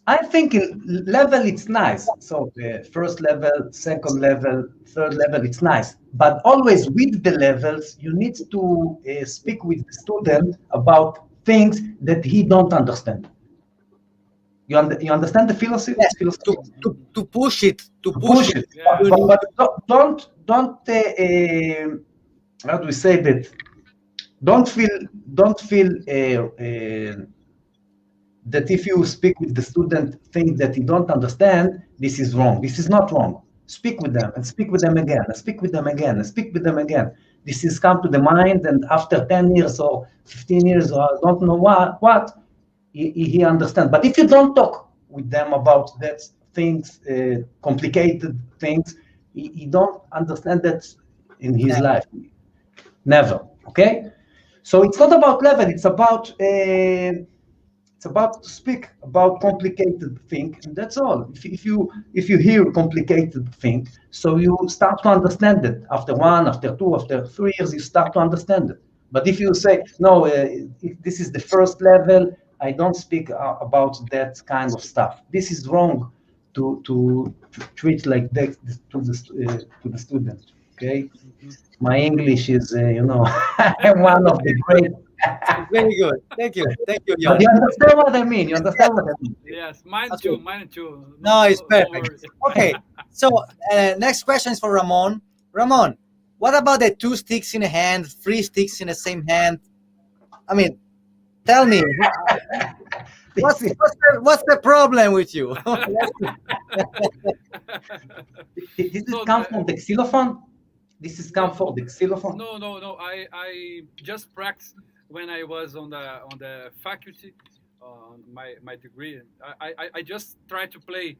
I think in level it's nice. So the first level, second level, third level, it's nice. But always with the levels, you need to speak with the student about things that he don't understand. You understand the philosophy? Yes, Philosophy? to push it, to To push push it. it, Yeah. You need but don't how do we say that? Don't feel that if you speak with the student things that you don't understand, this is wrong. This is not wrong. Speak with them and speak with them again and speak with them again and speak with them again. This is come to the mind, and after 10 years or 15 years or I don't know what he understands. But if you don't talk with them about that things, complicated things, he don't understand that in his never. life. Never. Okay? So it's not about level, it's about to speak about complicated thing, and that's all. If you hear complicated thing, so you start to understand it after 1, after 2, after 3 years, you start to understand it. But if you say no, if this is the first level, I don't speak about that kind of stuff. This is wrong to treat like that to the student. Okay, Mhm. my English is I'm one of the great. Very good. Thank you, But Yoni. you understand what I mean. You understand what I mean. Yes, mine Okay. too. Mine too. No, it's Don't perfect. worry. Okay, so next question is for Ramon. Ramon, what about the 2 sticks in a hand, 3 sticks in the same hand? I mean, tell me, This is, what's the problem with you? this is So come from the xylophone. This is come no, from the xylophone. no. I just practiced when I was on the faculty, on my degree. I just try to play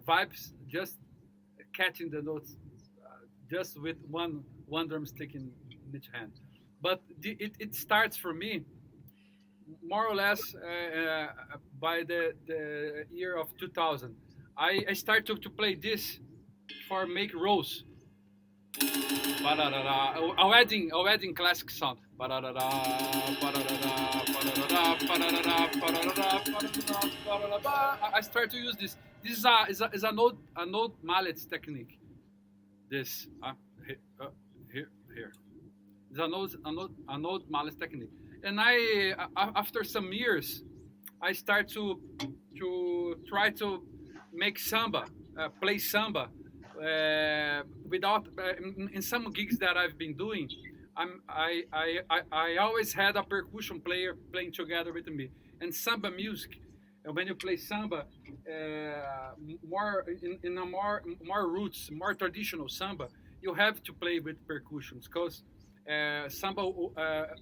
vibes, just catching the notes, just with one drumstick in each hand. But it starts for me more or less by the year of 2000. I started to play this for make rows. A wedding classic sound. I start to use this. This is a note mallet technique. This here. It's a note mallet technique. And after some years, I start to try to make samba, play samba. Without in some gigs that I've been doing, I always had a percussion player playing together with me. And samba music, when you play samba, more in a more roots, more traditional samba, you have to play with percussions because samba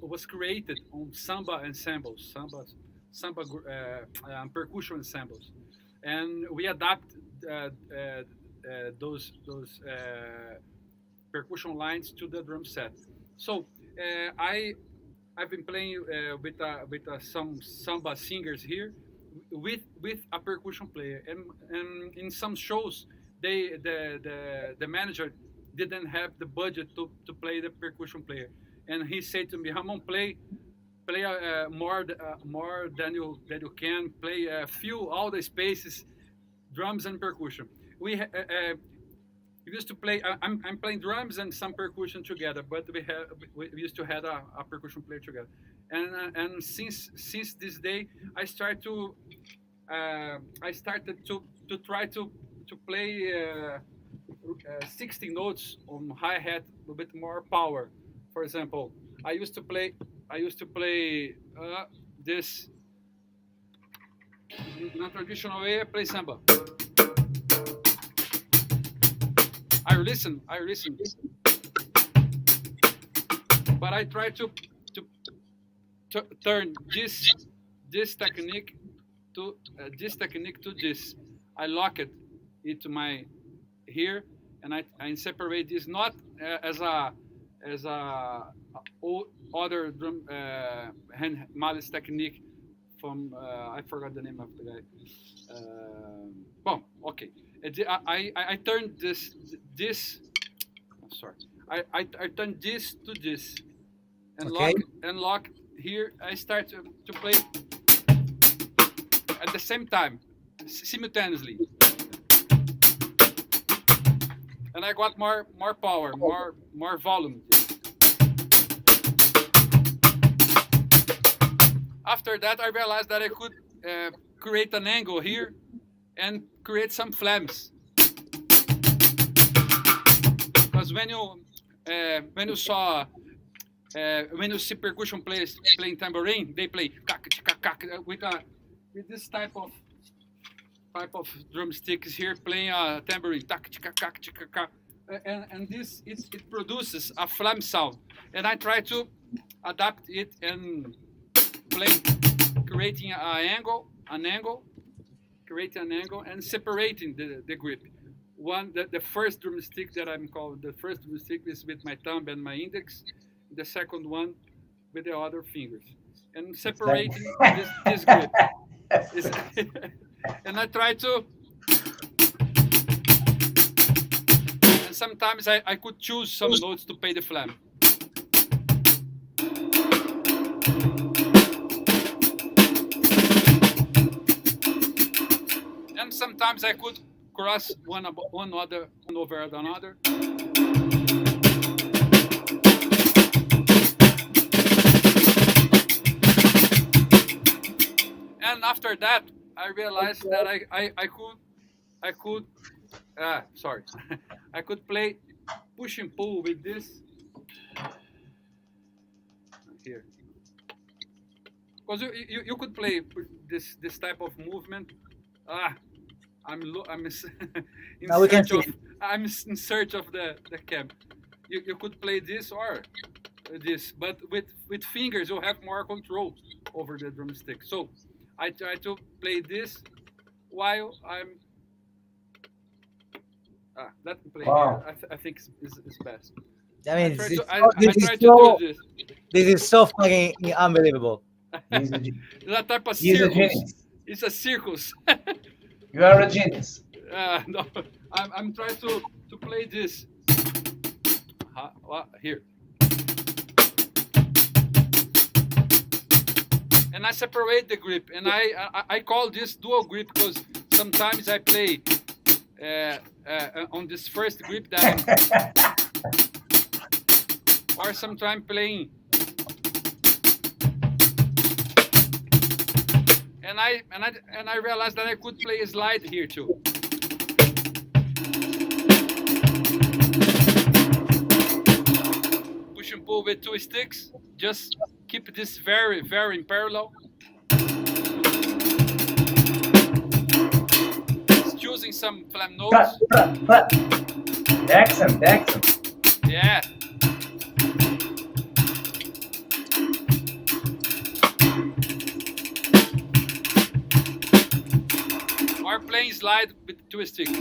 was created on samba ensembles, samba percussion ensembles, and we adapt those percussion lines to the drum set. So I've been playing with some samba singers here with a percussion player, and in some shows the manager didn't have the budget to play the percussion player, and he said to me, Ramon, play more than you can play, fill all the spaces, drums and percussion. We used to play. I'm playing drums and some percussion together, but we used to have a percussion player together. And since this day, I started to try to play 60 notes on hi hat with more power. For example, I used to play this in a traditional way. I play samba. I listen, but I try to turn this technique to this. I lock it into my here, and I separate this not as a other drum hand malice technique from I forgot the name of the guy. Well, okay. I turned this. I'm sorry. I turned this to this, and Okay. lock here. I start to play at the same time, simultaneously, and I got more power, more volume. After that, I realized that I could create an angle here and create some flams. Because when you see percussion players playing tambourine, they play with this type of drumsticks here playing a tambourine, and this it produces a flam sound, and I try to adapt it and play, creating an angle, creating an angle and separating the grip. The first drumstick that I'm called, the first drumstick is with my thumb and my index. The second one with the other fingers, and separating this grip. And I try to. And sometimes I could choose some notes to play the flam. And sometimes I could cross one over another. And after that, I realized that I could I could play push and pull with this here, because you could play this type of movement. I'm in Now we can search see. of I'm in search of the cam. You could play this or this, but with fingers you have more control over the drumstick. So I try to play this while I'm that play Wow. here, I think is best. I mean, Try this, to, I, this I is try to so do this is so fucking unbelievable. He's a, that type of he's a circus. genius. It's a circus. You are a genius. No, I'm trying to play this. here. And I separate the grip, and I call this dual grip because sometimes I play on this first grip that or sometimes playing, and I realized that I could play a slide here too. Push and pull with 2 sticks. Just keep this very, very in parallel. Just choosing some flam notes. Excellent. Yeah. Or playing slide with 2 sticks.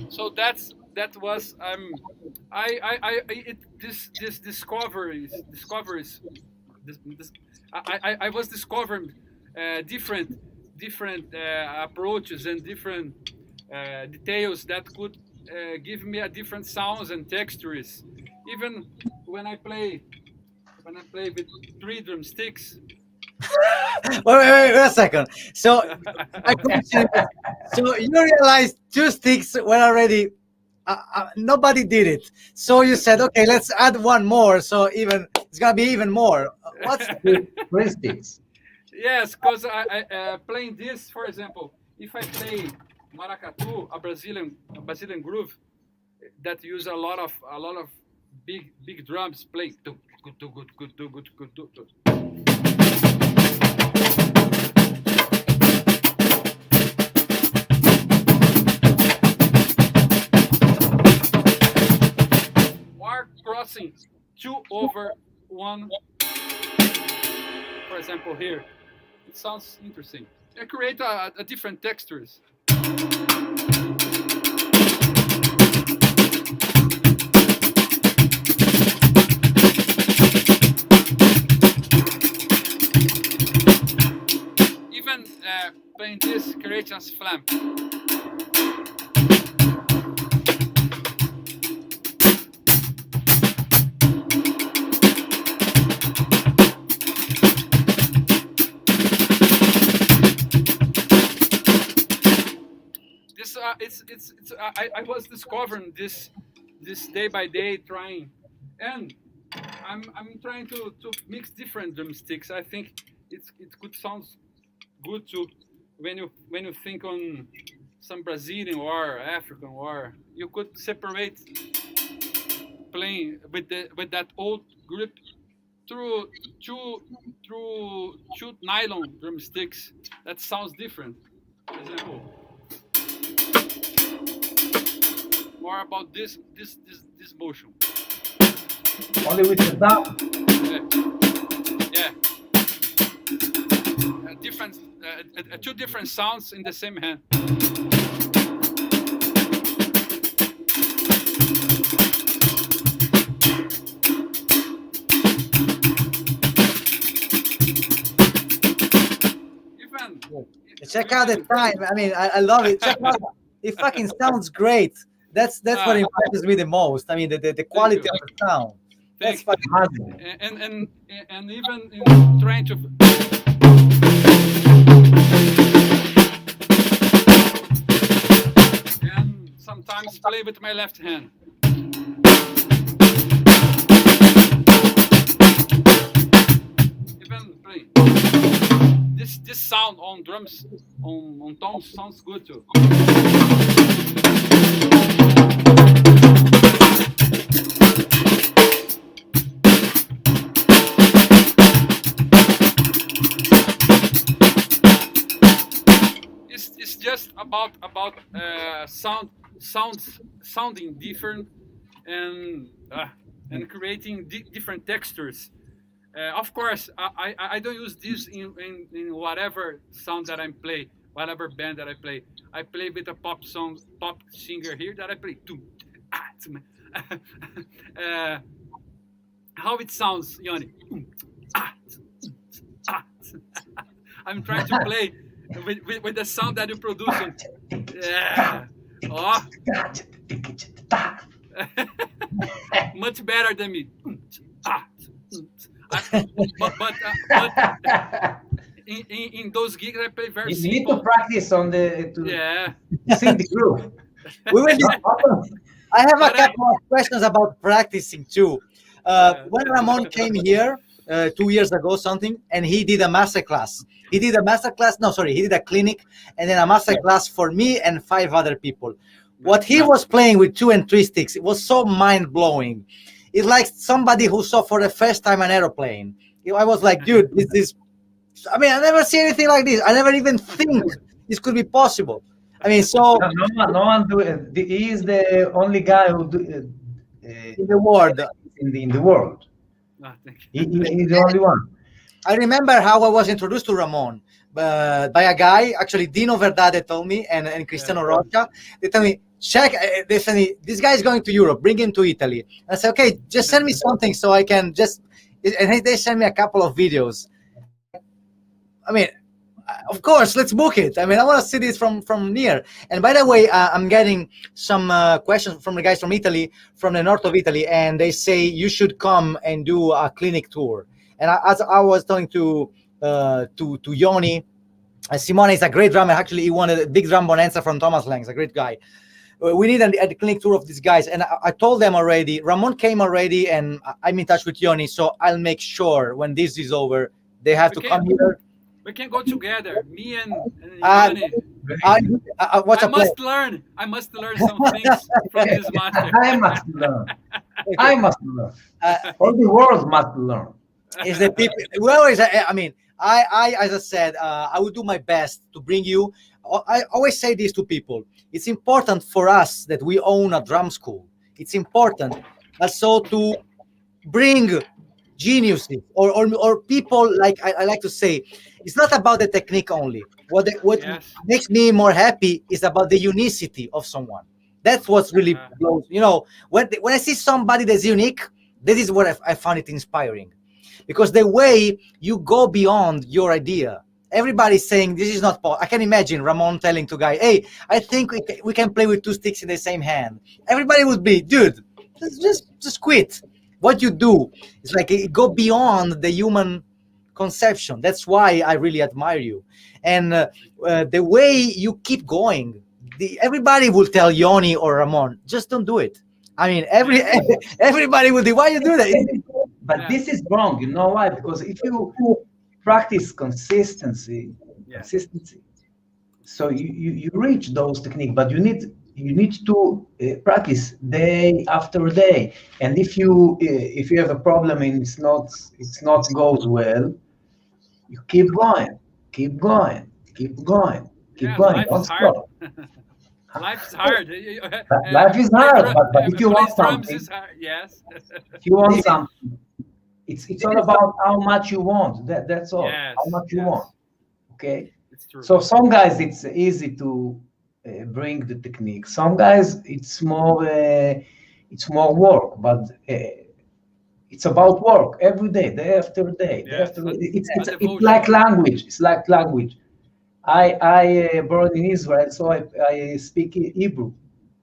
So that was this discoveries I was discovering different approaches and different details that could give me a different sounds and textures. Even when I play with 3 drumsticks. Wait a second. So, my question is, so you realized 2 sticks were already nobody did it. So you said, okay, let's add 1 more. So it's gonna be even more. What's 3 sticks? Yes, because I playing this, for example, if I play maracatu, a Brazilian groove that use a lot of big drums playing. Or crossing 2/1, for example, here. It sounds interesting. I create a different textures. Even playing this creates a flam. I was discovering this day by day, trying, and I'm trying to mix different drumsticks. I think it could sound good too when you think on some Brazilian or African, or you could separate playing with that old grip through two nylon drumsticks. That sounds different. For example, more about this motion. Only with the thumb. Yeah. Different, 2 different sounds in the same hand. Check out the time. I mean, I love it. Check out. It fucking sounds great. That's what impresses me the most. I mean, the quality of the sound. That's fucking awesome. And even in trying to. And sometimes play with my left hand. Even play. This sound on drums, on tones sounds good too. It's just about sounding different and creating different textures. Of course, I don't use this in whatever sound that I play, whatever band that I play. I play with a pop singer here that I play. How it sounds, Yoni. I'm trying to play with the sound that you produce. Yeah. Oh, much better than me. But in those gigs I play very You need to simple. practice on Yeah. sing the groove. We will. I have a couple of questions about practicing too. When Ramon came here 2 years ago, something, and he did a master class. He did a master class. No, sorry, he did a clinic and then a master class for me and 5 other people. What he was playing with 2 and 3 sticks, it was so mind blowing. It's like somebody who saw for the first time an aeroplane. I was like, dude, this is. I mean, I never see anything like this. I never even think this could be possible. I mean, so No one do it. He is the only guy who do in the world. in the world. He's the only one. I remember how I was introduced to Ramon by a guy, actually Dino Verdade told me, and Cristiano Rocha. They tell me, check, they send me, this guy is going to Europe, bring him to Italy. I said, okay, just send me something so I can just, and they sent me a couple of videos. I mean, of course, let's book it. I mean, I want to see this from near. And by the way, I'm getting some questions from the guys from Italy, from the north of Italy, and they say you should come and do a clinic tour. And as I was talking to Yoni, Simone is a great drummer. Actually, he won a big drum bonanza from Thomas Lang. He's a great guy. We need a clinic tour of these guys. And I told them already, Ramon came already, and I'm in touch with Yoni, so I'll make sure when this is over, they have to come here. We can go together, me and Yoni. What's I must learn some things from this master. I must learn. I must learn. All the world must learn. Is the people? We always. I mean, I as I said, I will do my best to bring you. I always say this to people. It's important for us that we own a drum school. It's important also to bring geniuses or people, like I like to say, it's not about the technique only. What makes me more happy is about the unicity of someone. That's what's really blows. You know, when I see somebody that's unique, this is what I find it inspiring, because the way you go beyond your idea. Everybody's saying this is not possible. I can imagine Ramon telling to guy, "Hey, I think we can play with 2 sticks in the same hand." Everybody would be, "Dude, just quit." What you do is like go beyond the human conception. That's why I really admire you, and the way you keep going. Everybody will tell Yoni or Ramon, just don't do it. I mean, everybody will do. Why you do that? But this is wrong. You know why? Because if you practice consistency, so you reach those techniques, but you need to practice day after day. And if you have a problem and it's not goes well, you keep going. Don't stop. Life's hard. Life is hard, but if you want something, yes. if you want something, it's all about how much you want. That's all. Yes, how much you want. Okay. It's true. So some guys it's easy to bring the technique. Some guys it's more work, but it's about work every day, day after day, day after day. It's like language. It's like language. I born in Israel, so I speak Hebrew.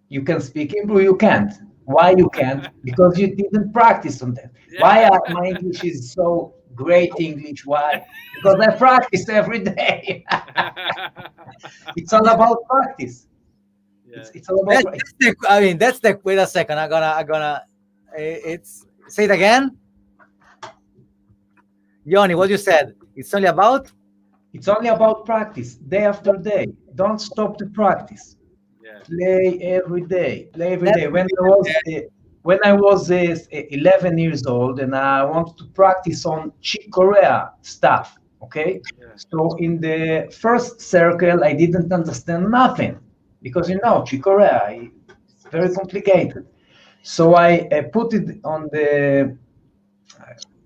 You can speak Hebrew, you can't. Why you can't? Because you didn't practice on that. Why my English is so great English? Why? Because I practice every day. It's all about practice. Yeah. It's all about practice. I mean, that's the. Wait a second. I'm gonna. It's say it again. Yoni, what you said? It's only about. It's only about practice, day after day. Don't stop to practice. Yeah. Play every day. Play every day. When I was 11 years old and I wanted to practice on Chick Corea stuff, okay? Yeah. So in the first circle, I didn't understand nothing because, Chick Corea, it's very complicated. So I put it on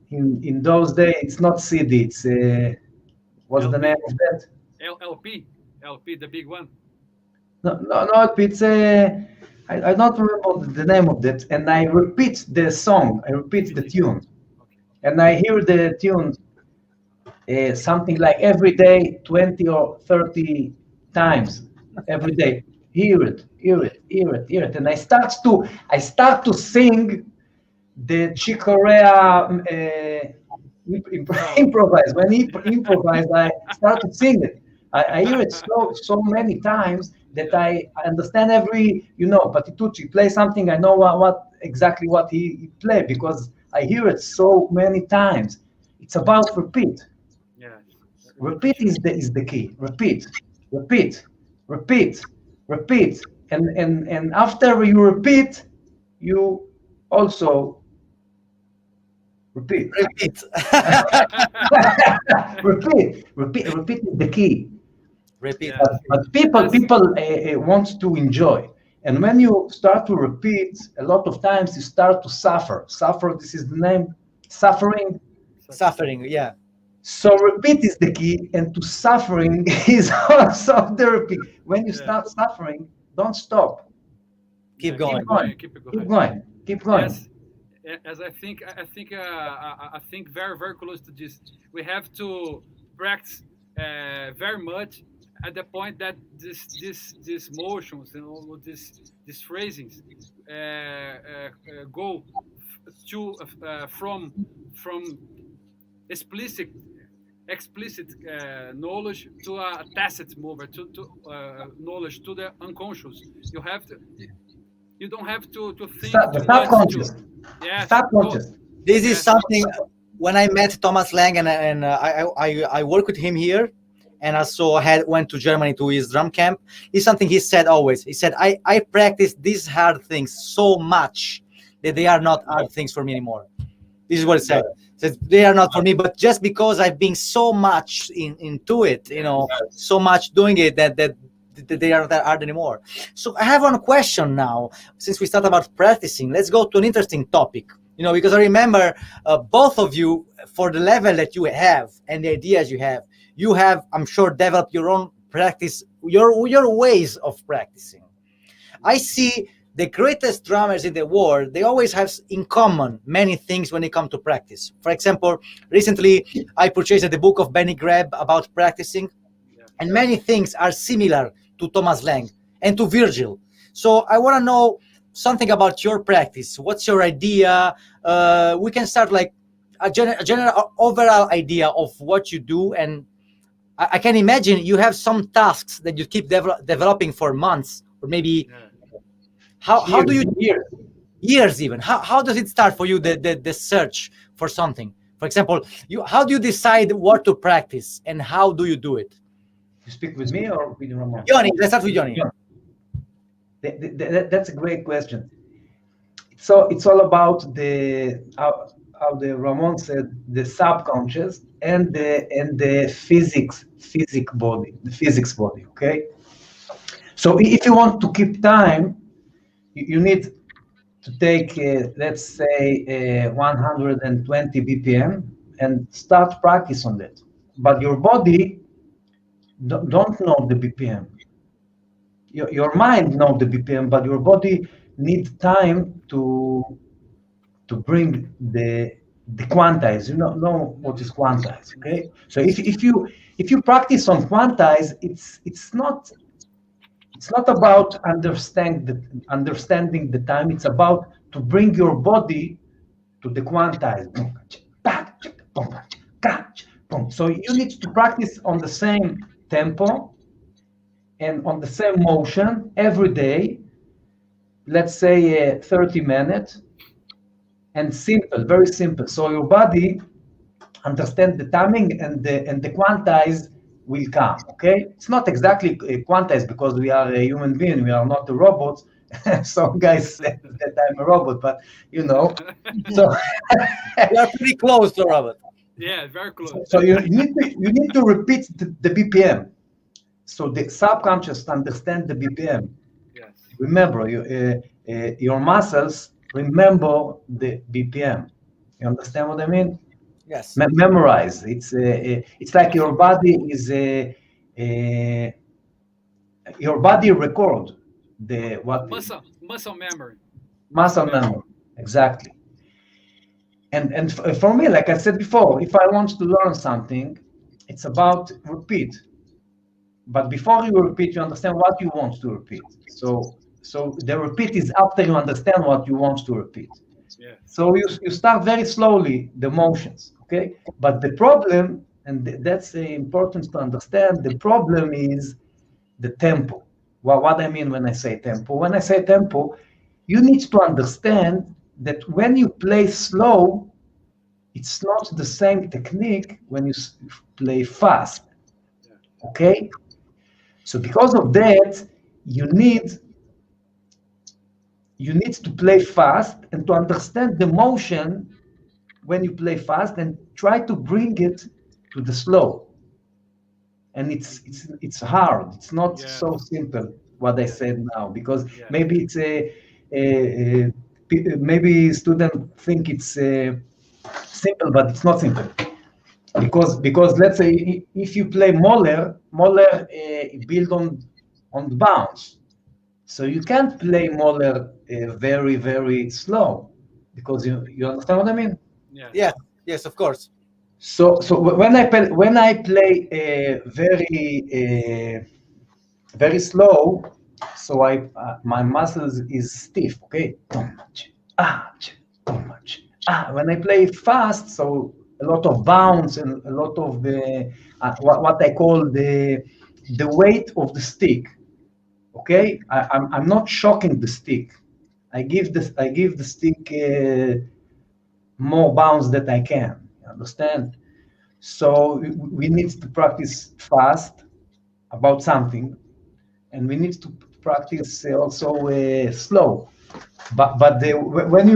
in those days, it's not CD, it's, what's LP. the name of that? LP, the big one. No, it's I don't remember the name of that, and I repeat the song, I repeat the tune, and I hear the tune something like every day, 20 or 30 times every day. Hear it, hear it, hear it, hear it. And I start to sing the Chick Corea improvise. When he improvised, I start to sing it. I hear it so many times that I understand every, Patitucci play something. I know what exactly what he played because I hear it so many times. It's about repeat. Yeah. Repeat is the key. Repeat, repeat, repeat, repeat, and after you repeat, you also repeat. Repeat. Repeat is the key. Repeat. Yes. But people want to enjoy, and when you start to repeat, a lot of times you start to suffer. Suffer. This is the name. Suffering. Suffering. Yeah. So repeat is the key, and to suffering is also the repeat. When you Yeah. start suffering, don't stop. Keep Yeah, going. Keep going. Keep it Keep going. going. Keep going. Yes, as I think very very close to this. We have to practice very much at the point that these motions and all these phrasings go to from explicit knowledge to a tacit movement to knowledge to the unconscious. You have to. You don't have to think The too much. subconscious. Yes. Subconscious. This is Yes. something when I met Thomas Lang and I work with him here, and also went to Germany to his drum camp. It's something he said always. He said, I practice these hard things so much that they are not hard things for me anymore. This is what it said. It says, they are not for me, but just because I've been so much into it, so much doing it that they are not that hard anymore. So I have one question now. Since we started about practicing, let's go to an interesting topic. Because I remember both of you, for the level that you have and the ideas you have, I'm sure, developed your own practice, your ways of practicing. I see the greatest drummers in the world, they always have in common many things when it comes to practice. For example, recently I purchased the book of Benny Greb about practicing, and many things are similar to Thomas Lang and to Virgil. So I want to know something about your practice. What's your idea? We can start like a general overall idea of what you do, and I can imagine you have some tasks that you keep developing for months or maybe. How do you years even? How does it start for you, the search for something? For example, how do you decide what to practice and how do you do it? You speak with me or with Ramon? Yoni, let's start with Yoni. That's a great question. So it's all about how the Ramon said, the subconscious and the physics body. Okay. So if you want to keep time, you need to take, let's say, 120 BPM and start practice on that. But your body don't know the BPM. Your mind knows the BPM, but your body needs time to bring the quantize. You know what is quantize, okay? So if you practice on quantize, it's not about understanding the time. It's about to bring your body to the quantize. So you need to practice on the same tempo and on the same motion every day. Let's say 30 minutes, and simple, very simple. So your body understand the timing and the quantize will come. Okay, it's not exactly quantized because we are a human being, we are not a robot. Some guys said that I'm a robot, but so you are pretty close to Robert. Yeah, very close. So you need to repeat the BPM. So the subconscious understand the BPM. Yes. Remember, your muscles remember the BPM. You understand what I mean? Yes. Memorize. It's like your body is your body record muscle memory. Muscle memory, exactly. And for me, like I said before, if I want to learn something, it's about repeat. But before you repeat, you understand what you want to repeat. So the repeat is after you understand what you want to repeat. Yeah. So you start very slowly the motions, okay? But the problem, and that's important to understand, the problem is the tempo. Well, what I mean when I say tempo? When I say tempo, you need to understand that when you play slow, it's not the same technique when you play fast, okay? So because of that, you need to play fast and to understand the motion when you play fast and try to bring it to the slow. And it's hard. It's not Yes. so simple what I said now, because Yes. maybe it's maybe students think it's simple, but it's not simple. Because let's say if you play Moller build on the bounce. So you can't play Moller very, very slow, because you understand what I mean? Yes. Yes, yes, of course. So when I play very slow, so my muscles is stiff, okay? Too much, too much. When I play fast, so a lot of bounce and a lot of the what I call the weight of the stick. Okay, I'm not shocking the stick. I give the stick more bounce that I can. You understand? So we need to practice fast about something, and we need to practice also slow. But when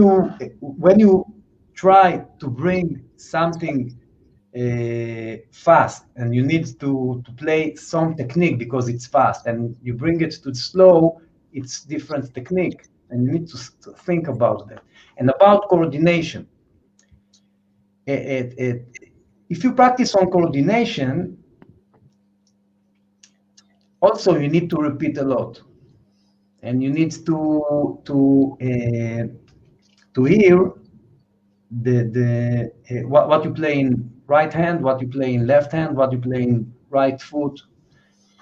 you try to bring something fast, and you need to play some technique because it's fast, and you bring it to slow, it's different technique, and you need to think about that. And about coordination, if you practice on coordination, also you need to repeat a lot, and you need to hear what you play in right hand, what you play in left hand, what you play in right foot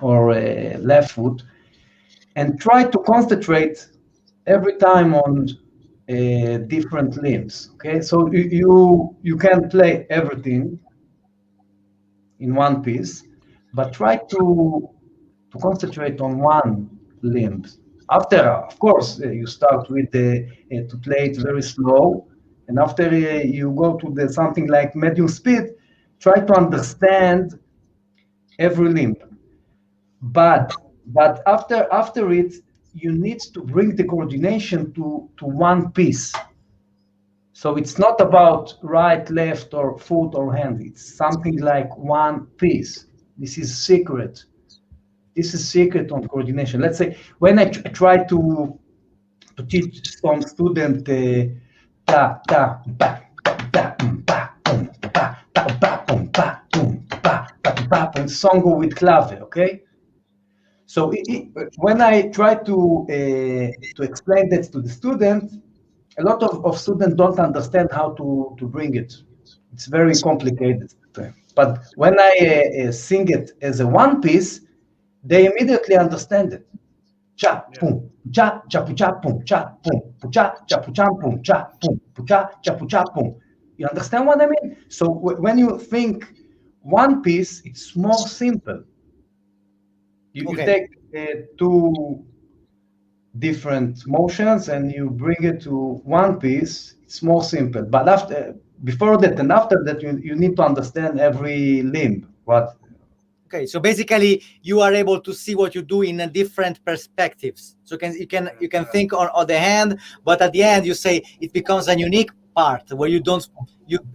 or left foot, and try to concentrate every time on different limbs. Okay, so you can play everything in one piece, but try to concentrate on one limb. After, of course, you start with to play it very slow, and after you go to the something like medium speed, try to understand every limb. But after it, you need to bring the coordination to one piece. So it's not about right, left, or foot or hand. It's something like one piece. This is secret. This is secret on coordination. Let's say when I try to teach some student ta ta ba ta ba boom ba ta ba boom ba boom ba ta ba boom, song with clave, okay? So when I try to explain that to the student, a lot of students don't understand how to bring it. It's very complicated. But when I sing it as a one piece, they immediately understand it. Cha pum cha cha pu cha pum cha pum pu cha cha pu cha pum cha pum pu cha cha pu cha pum. You understand what I mean? So when you think one piece, it's more simple. You take two different motions and you bring it to one piece. It's more simple. But before that and after that, you need to understand every limb. Okay, so basically you are able to see what you do in a different perspectives. So you can think on the hand, but at the end you say it becomes a unique part where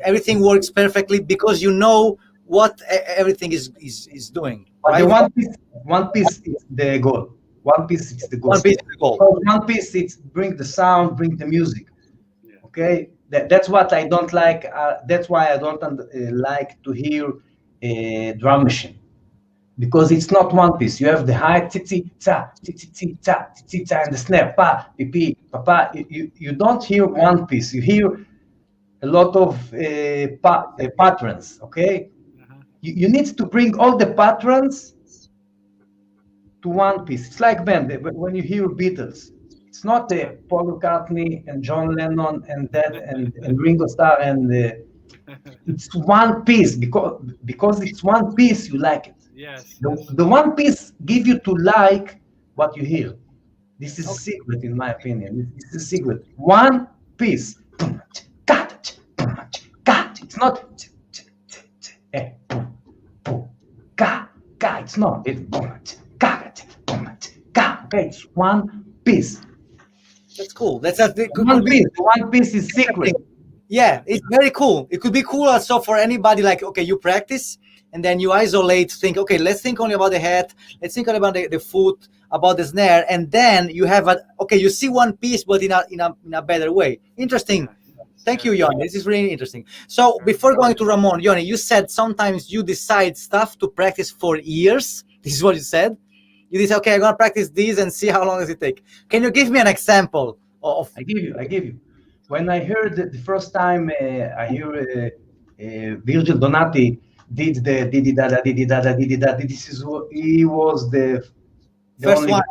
everything works perfectly because you know what everything is doing. But right? the one piece is the goal. One piece is the goal. One piece is the goal. One piece it's bring the sound, bring the music. Okay, that's what I don't like. That's why I don't like to hear drum machine, because it's not one piece. You have the high titi ta titi ta titi ta and the snare pa pi pa. You don't hear one piece. You hear a lot of patterns. Okay, you need to bring all the patterns to one piece. It's like band. When you hear Beatles, it's not Paul McCartney and John Lennon and that and Ringo Starr and it's one piece because it's one piece you like it. Yes. The one piece give you to like what you hear. This is a secret, in my opinion. This is a secret. One piece. It's not. It's not. It's one piece. That's cool. That's a One piece. One piece is secret. Yeah, it's very cool. It could be cool also for anybody. Like, okay, you practice and then you isolate. Think, okay, let's think only about the head. Let's think only about the foot, about the snare, and then you have you see one piece, but in a better way. Interesting. Thank you, Yoni. This is really interesting. So before going to Ramon, Yoni, you said sometimes you decide stuff to practice for years. This is what you said. You decide, okay, I'm gonna practice this and see how long does it take. Can you give me an example of? I give you. When I heard the first time, I hear Virgil Donati did the didi dada didi dada didi dada. He was the First only one, guy.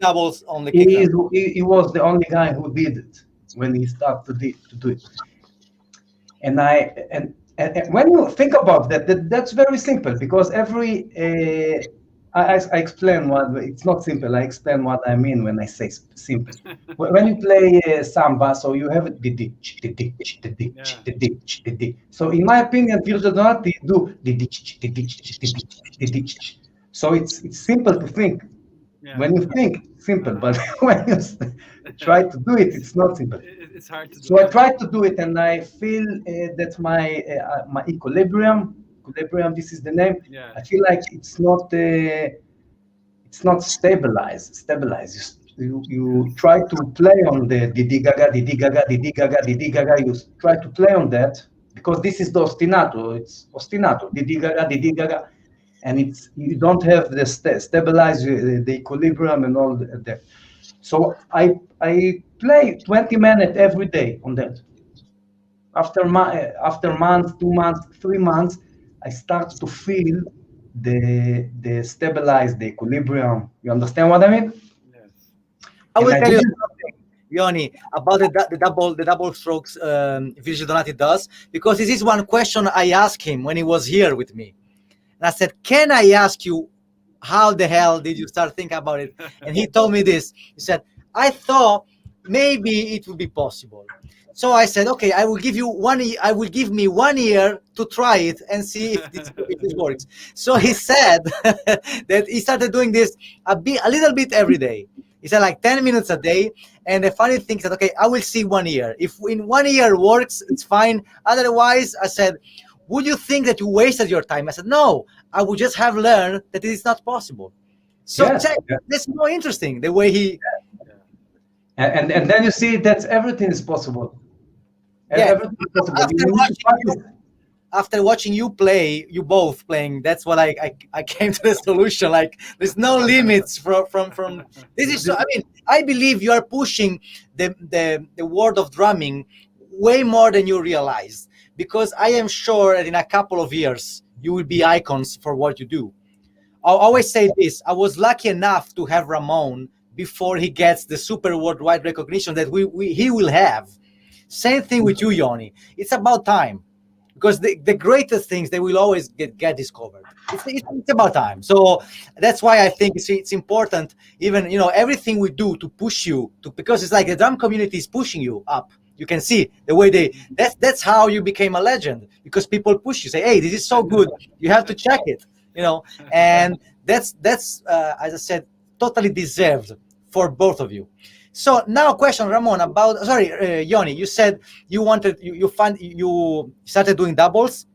doubles on the kick. He was the only guy who did it when he started to do it. And when you think about that's very simple because every I explain what it's not simple. I explain what I mean when I say simple. When you play samba, so you have it the ditch. So in my opinion, Virgil Donati do the ditch. So it's simple to think. Yeah. When you think, simple, but when you try to do it, it's not simple. It's hard to do. So I try to do it, and I feel that my equilibrium, this is the name. Yeah. I feel like it's not stabilized. You try to play on the didi gaga. You try to play on that because this is the ostinato. It's ostinato, didi gaga. And you don't have the stabilize the equilibrium and all that. So I play 20 minutes every day on that. After month, 2 months, 3 months, I start to feel the stabilize the equilibrium. You understand what I mean? Yes. I will tell you something, Yoni, about the double strokes Virgil Donati does, because this is one question I asked him when he was here with me. And I said, can I ask you, how the hell did you start thinking about it? And he told me this. He said, I thought maybe it would be possible. So I said, okay, I will give me 1 year to try it and see if this works. So he said that he started doing this a little bit every day. He said like 10 minutes a day. And the funny thing is that, okay, I will see 1 year. If in 1 year works, it's fine. Otherwise, I said, would you think that you wasted your time? I said, no, I would just have learned that it is not possible. So that's more interesting, the way he... And then you see that everything is possible. Everything is possible. After watching you play, you both playing, that's what I came to the solution. Like, there's no limits from this is. I mean, I believe you are pushing the world of drumming way more than you realize. Because I am sure that in a couple of years, you will be icons for what you do. I'll always say this. I was lucky enough to have Ramon before he gets the super worldwide recognition that he will have. Same thing with you, Yoni. It's about time. Because the greatest things, they will always get discovered. It's about time. So that's why I think it's important, even, everything we do to push you, because it's like the drum community is pushing you up. You can see the way that's how you became a legend, because people push you, say, hey, this is so good, you have to check it, and that's as I said, totally deserved for both of you. So now a question, Ramon, about, Yoni, you said you started doing doubles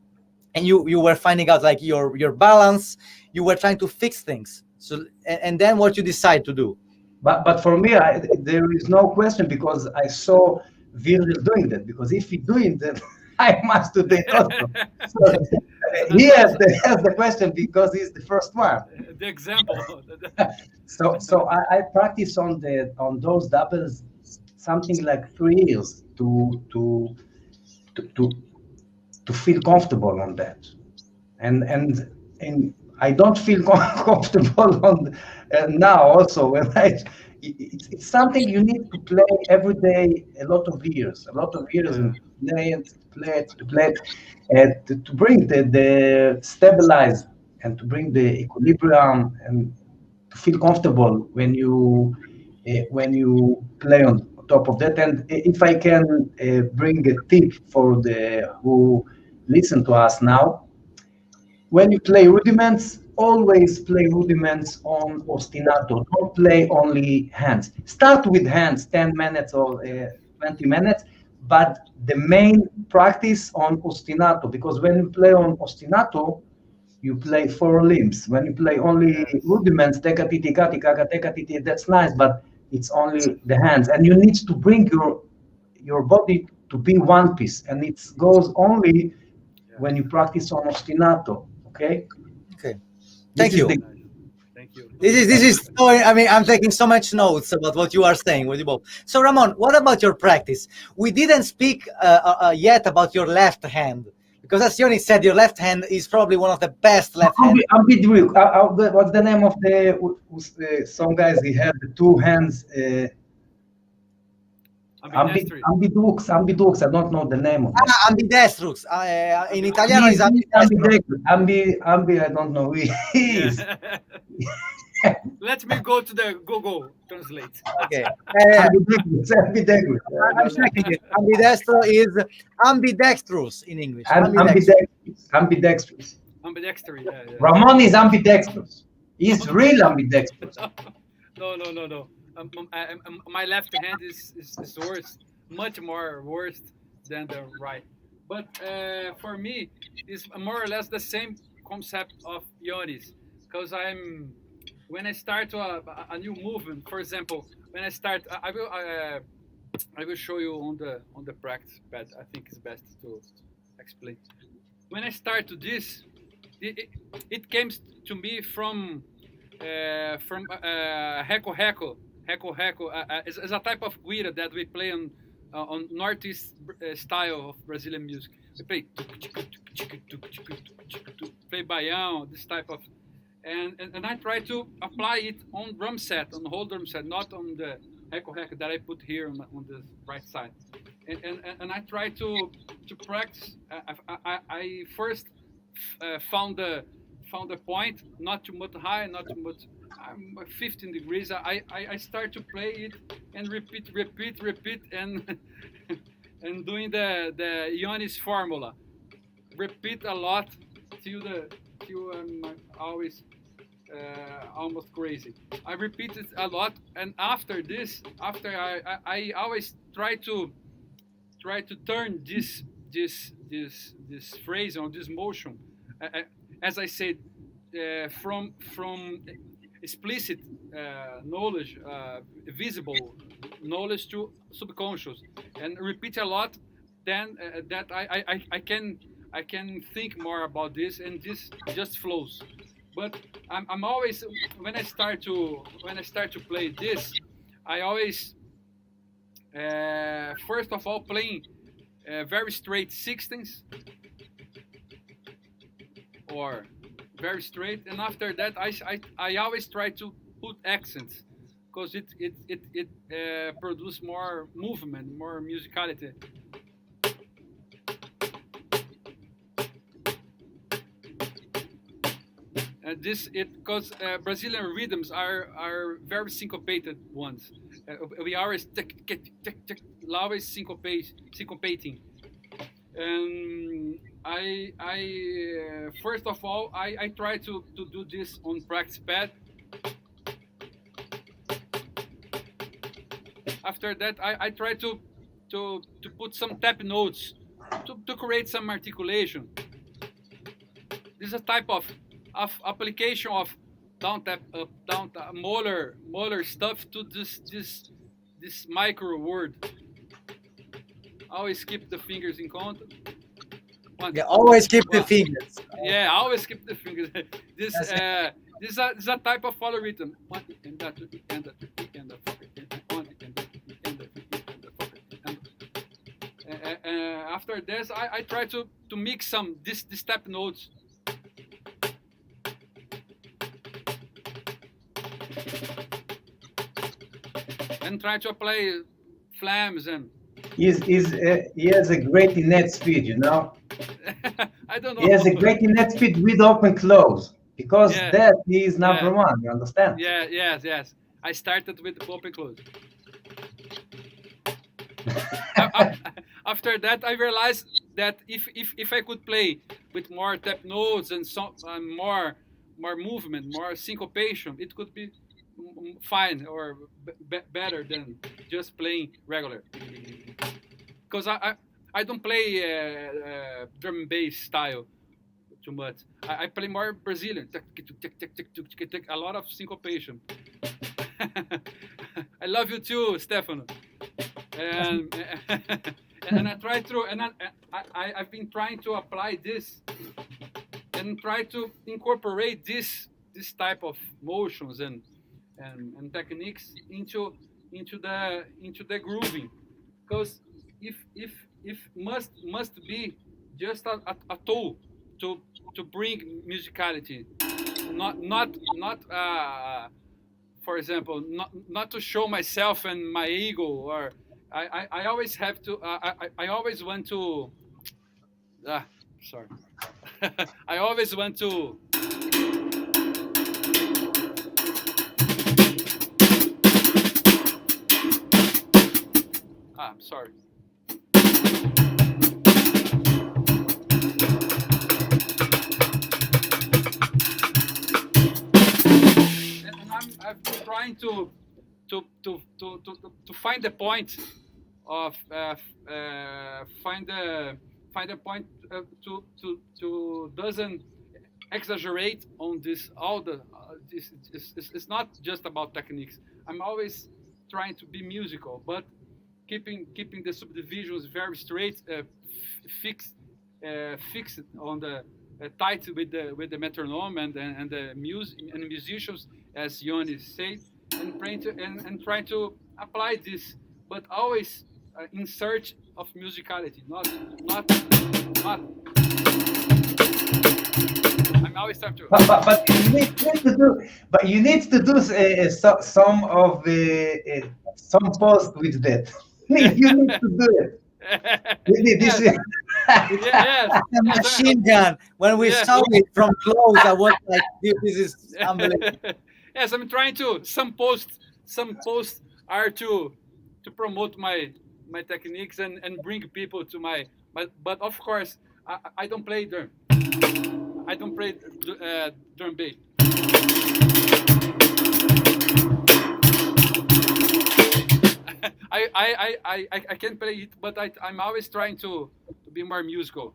and you were finding out like your balance, you were trying to fix things. So, and then what you decide to do? But for me, there is no question, because I saw Virgil doing that, because if he's doing that, I must do that also. So he has the question because he's the first one. The example. So I practice on those doubles something like 3 years to feel comfortable on that. and I don't feel comfortable on now. Also, when it's something you need to play every day, a lot of years, and play it, to bring the stabilize and to bring the equilibrium and to feel comfortable when you play on top of that. And if I can bring a tip for the who listen to us now, when you play rudiments, always play rudiments on ostinato. Don't play only hands. Start with hands, 10 minutes or 20 minutes, but the main practice on ostinato, because when you play on ostinato, you play four limbs. When you play only rudiments, teka titi kati kaka teka titi, that's nice, but it's only the hands, and you need to bring your body to be one piece, and it goes only when you practice on ostinato. Okay. Okay. Thank you. Thank you. This is so, I mean, I'm taking so much notes about what you are saying with you both. So Ramon, what about your practice? We didn't speak yet about your left hand, because as Yoni said, your left hand is probably one of the best left hands. What's the name of the some guys? He had the two hands. Ambidux. I don't know the name of it. Ambidextrous. In Italiano is ambidextrous. I don't know who he is. Let me go to the Google Translate. Okay. Ambidextrous. I'm checking it. Ambidextro is ambidextrous in English. Ambidextrous. Ambidextrous. Yeah. Ramon is ambidextrous. He's real ambidextrous. No. My left hand is worse, much more worse than the right. But for me, it's more or less the same concept of Yoni's, because when I start a new movement, for example, when I start, I will show you on the practice pad. I think it's best to explain. When I start to this, it came to me from Reco Reco. Reco Reco is a type of guira that we play on northeast style of Brazilian music. We play baião, this type of, and I try to apply it on drum set, on the whole drum set, not on the Reco Reco that I put here on the right side. And I try to practice. I first found the point, not too much high, not too much. 15 degrees. I start to play it and repeat, and and doing the Yoni's formula. Repeat a lot till I'm always almost crazy. I repeat it a lot, and after I always try to turn this phrase or this motion, as I said, from explicit knowledge, visible knowledge to subconscious, and repeat a lot. Then that I can think more about this, and this just flows. But I'm always, when I start to play this, I always first of all playing very straight sixteens or very straight, and after that I always try to put accents, because it produces more movement, more musicality. And because Brazilian rhythms are very syncopated ones. We always always syncopating. And I first of all I try to do this on practice pad. After that I try to put some tap notes to create some articulation. This is a type of application of down tap up down tap, molar stuff to this micro word. Always keep the fingers in contact. Always keep the fingers. Yeah, always keep the fingers. This is a type of polyrhythm. After this, I try to mix some this step notes and try to apply flams and He has a great net speed, you know. I don't He has know. a great net speed with open close because Yeah, that he is number yeah, one. You understand? yeah, yes, yes. I started with open close. After that, I realized that if I could play with more tap notes and some more movement, more syncopation, it could be fine or better than just playing regular. Because I don't play drum and bass style too much. I play more Brazilian, a lot of syncopation. I love you too, Stefano. And and I try to I've been trying to apply this and try to incorporate this type of motions and techniques into the grooving, because if must be just a tool to bring musicality, not for example, not to show myself and my ego, or I always have to I always want to ah sorry I always want to I'm sorry. And I've been trying to find the point of find a point to doesn't exaggerate on this all the this it's not just about techniques. I'm always trying to be musical, but keeping the subdivisions very straight, fixed on the tight with the metronome and the music and the musicians, as Yoni said, and trying to apply this, but always in search of musicality, not. I'm always trying to. But you need to do some of some post with that. You need to do it. This Yes, is yes, The yes, machine gun. When we yeah. saw it from close, I was like, "This is unbelievable." Yes, I'm trying to some posts are to promote my techniques and bring people to but of course I don't play drum. I don't play drum bass. I can play it, but I'm always trying to be more musical.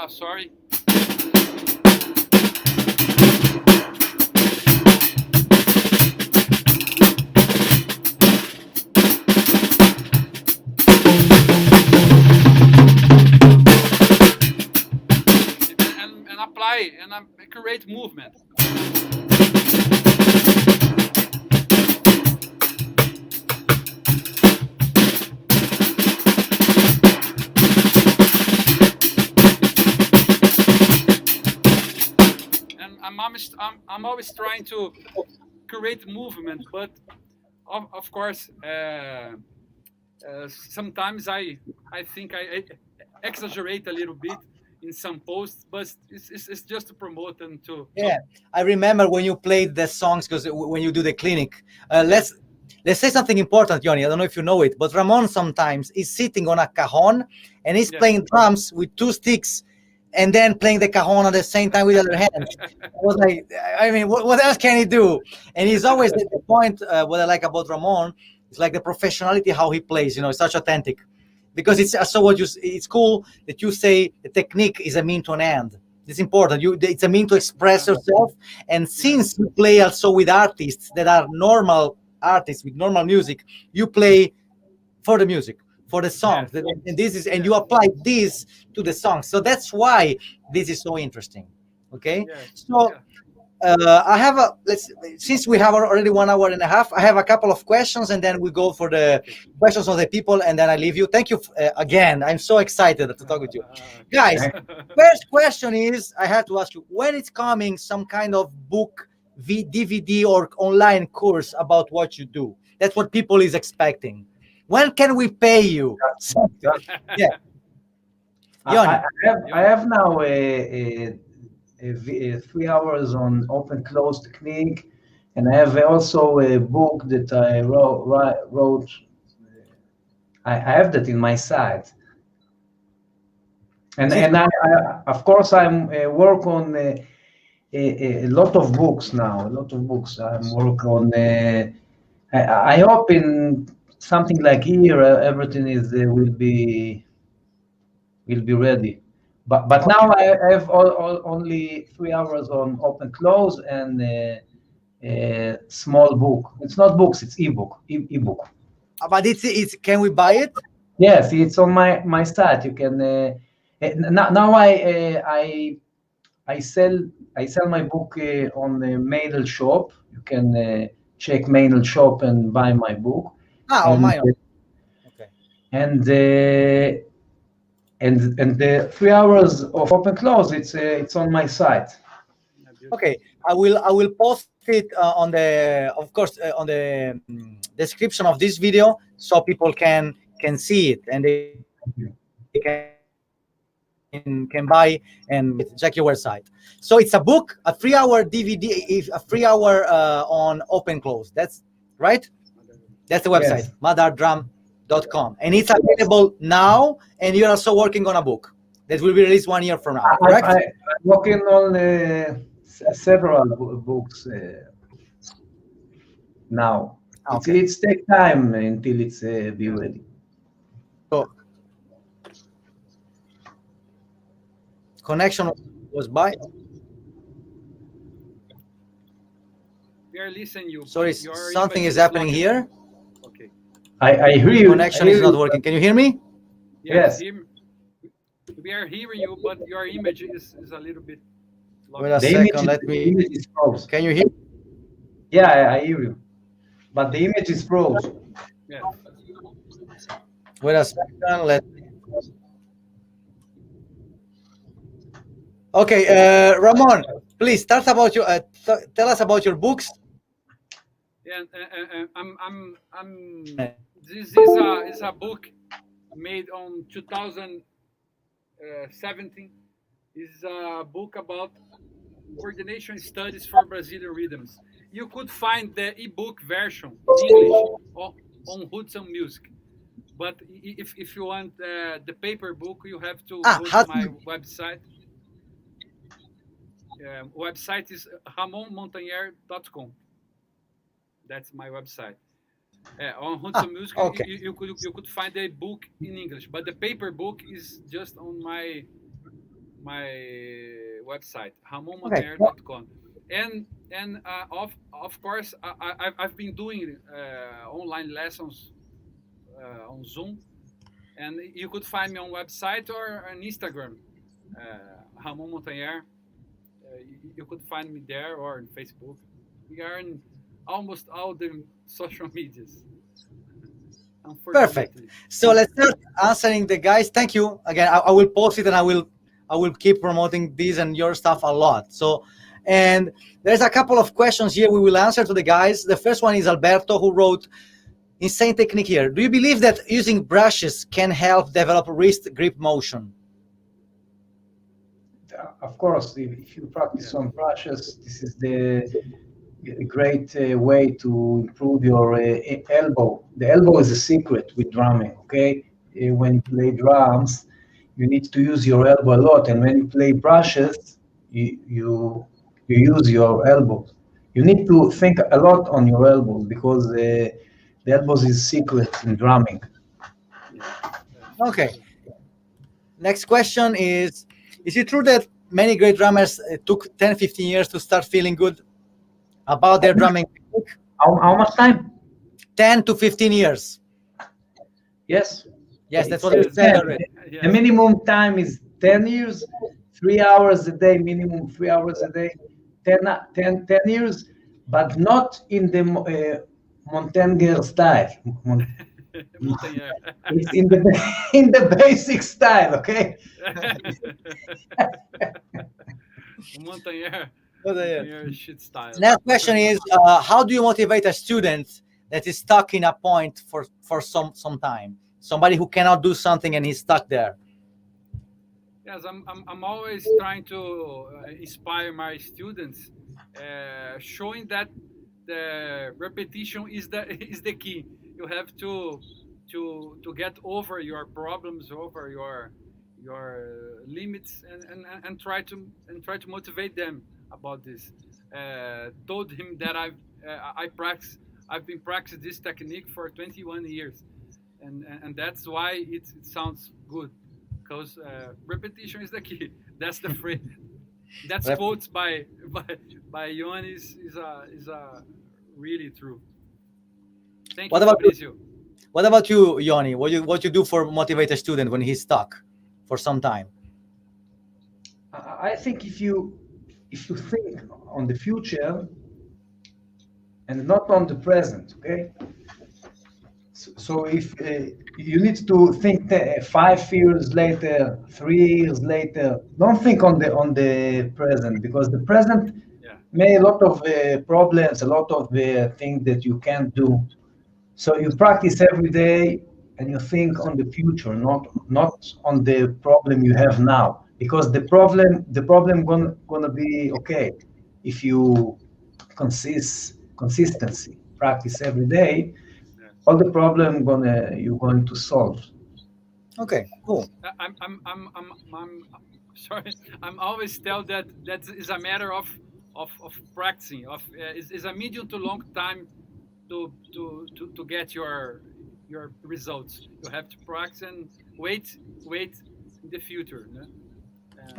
Sorry. And apply and create movement. And I'm always trying to create movement, but of course, sometimes I think I exaggerate a little bit in some posts, but it's just to promote and to Yeah, I remember when you played the songs, because when you do the clinic, let's say something important, Yoni. I don't know if you know it, but Ramon sometimes is sitting on a cajon and he's Yeah. playing drums with two sticks, and then playing the cajon at the same time with the other hand. I was like, I mean, what else can he do? And he's always at the point. What I like about Ramon is like the professionality, how he plays. It's such authentic, because it's so what you. It's cool that you say the technique is a mean to an end. It's important. It's a mean to express yourself. And since you play also with artists that are normal artists with normal music, you play for the music, for the songs. Yes. And this is, and you apply this to the songs. So that's why this is so interesting. Okay. Yes. So I have a since we have already 1 hour and a half. I have a couple of questions, and then we go for the questions of the people, and then I leave you. Thank you again. I'm so excited to talk with you, guys. First question is, I have to ask you, when it's coming some kind of book, DVD, or online course about what you do? That's what people is expecting. When can we pay you? Yeah. Yoni. I have now 3 hours on open close technique, and I have also a book that I wrote. I have that in my site, and I of course I'm work on a lot of books now. A lot of books. I'm work on. I hope in something like here everything is will be ready. But now I have only 3 hours on open close and a small book. It's not books, it's ebook. Ebook. But it's can we buy it? Yes, it's on my site. You can now I sell my book on the Mail Shop. You can check Mail Shop and buy my book. On my own. Okay. And the 3 hours of open close, it's on my site. Okay, I will post it on the, of course, on the description of this video, so people can see it and they can buy and check your website. So it's a book, a 3-hour DVD, a 3-hour on open close. That's right. That's the website, yes. madardrum.com, and it's available now. And you're also working on a book that will be released 1 year from now. Correct? I'm working on several books now. Okay. It's take time until it's be ready. So, connection was by. We are listening you. Sorry, something is happening here. Okay. I hear you. Connection is not working. Can you hear me? Yes. We are hearing you, but your image is a little bit. Wait a second. Let me. Can you hear? Yeah, I hear you. But the image is froze. Yeah. Wait a second. Let me. Okay, Ramon, please start about your. Tell us about your books. Yeah, this is a book made on 2017. Is a book about coordination studies for Brazilian rhythms. You could find the ebook version in English on Hudson Music, but if you want the paper book, you have to go to my website. Website is ramonmontagner.com. That's my website. On Hudson Music, okay. you could find a book in English, but the paper book is just on my website, ramonmontagner.com. And of course, I've been doing online lessons on Zoom, and you could find me on website or on Instagram, Ramon Montagner. You could find me there or on Facebook. We are in almost all the social medias. Perfect. So let's start answering the guys. Thank you again. I will post it and I will keep promoting this and your stuff a lot. So, and there's a couple of questions here we will answer to the guys. The first one is Alberto, who wrote, insane technique here. Do you believe that using brushes can help develop wrist grip motion? Of course, if you practice on brushes, this is the great way to improve your elbow. The elbow is a secret with drumming, okay? When you play drums, you need to use your elbow a lot, and when you play brushes, you use your elbows. You need to think a lot on your elbows because the elbows is secret in drumming. Okay. Next question is it true that many great drummers took 10, 15 years to start feeling good about their drumming technique? How much time? 10 to 15 years. Yes. Yes, that's what we said already. The minimum time is 10 years, 3 hours a day, minimum 3 hours a day. 10 years, but not in the Montagner style. Montagner. It's in the in the basic style, okay? Montagner. Oh, yeah. Montagner shit style. Next question is, how do you motivate a student that is stuck in a point for some time? Somebody who cannot do something and he's stuck there. Yes, I'm always trying to inspire my students, showing that the repetition is the is the key. You have to get over your problems, over your limits, and try to motivate them about this. Told him that I've been practicing this technique for 21 years, and that's why it sounds good, because repetition is the key. That's the phrase. That's quotes by Yoni is really true. Thank What you, about Fabrizio. What about you, Yoni? What you do for motivate a student when he's stuck for some time? I think if you think on the future and not on the present, okay? So if you need to think 5 years later, 3 years later, don't think on the present, because the present may a lot of problems, a lot of things that you can't do. So you practice every day and you think on the future, not on the problem you have now, because the problem gonna be okay if you consistency practice every day. All the problem you're going to solve. Okay, cool. I'm sorry. I'm always tell that is a matter of practicing. Is a medium to long time to get your results. You have to practice and wait in the future. No?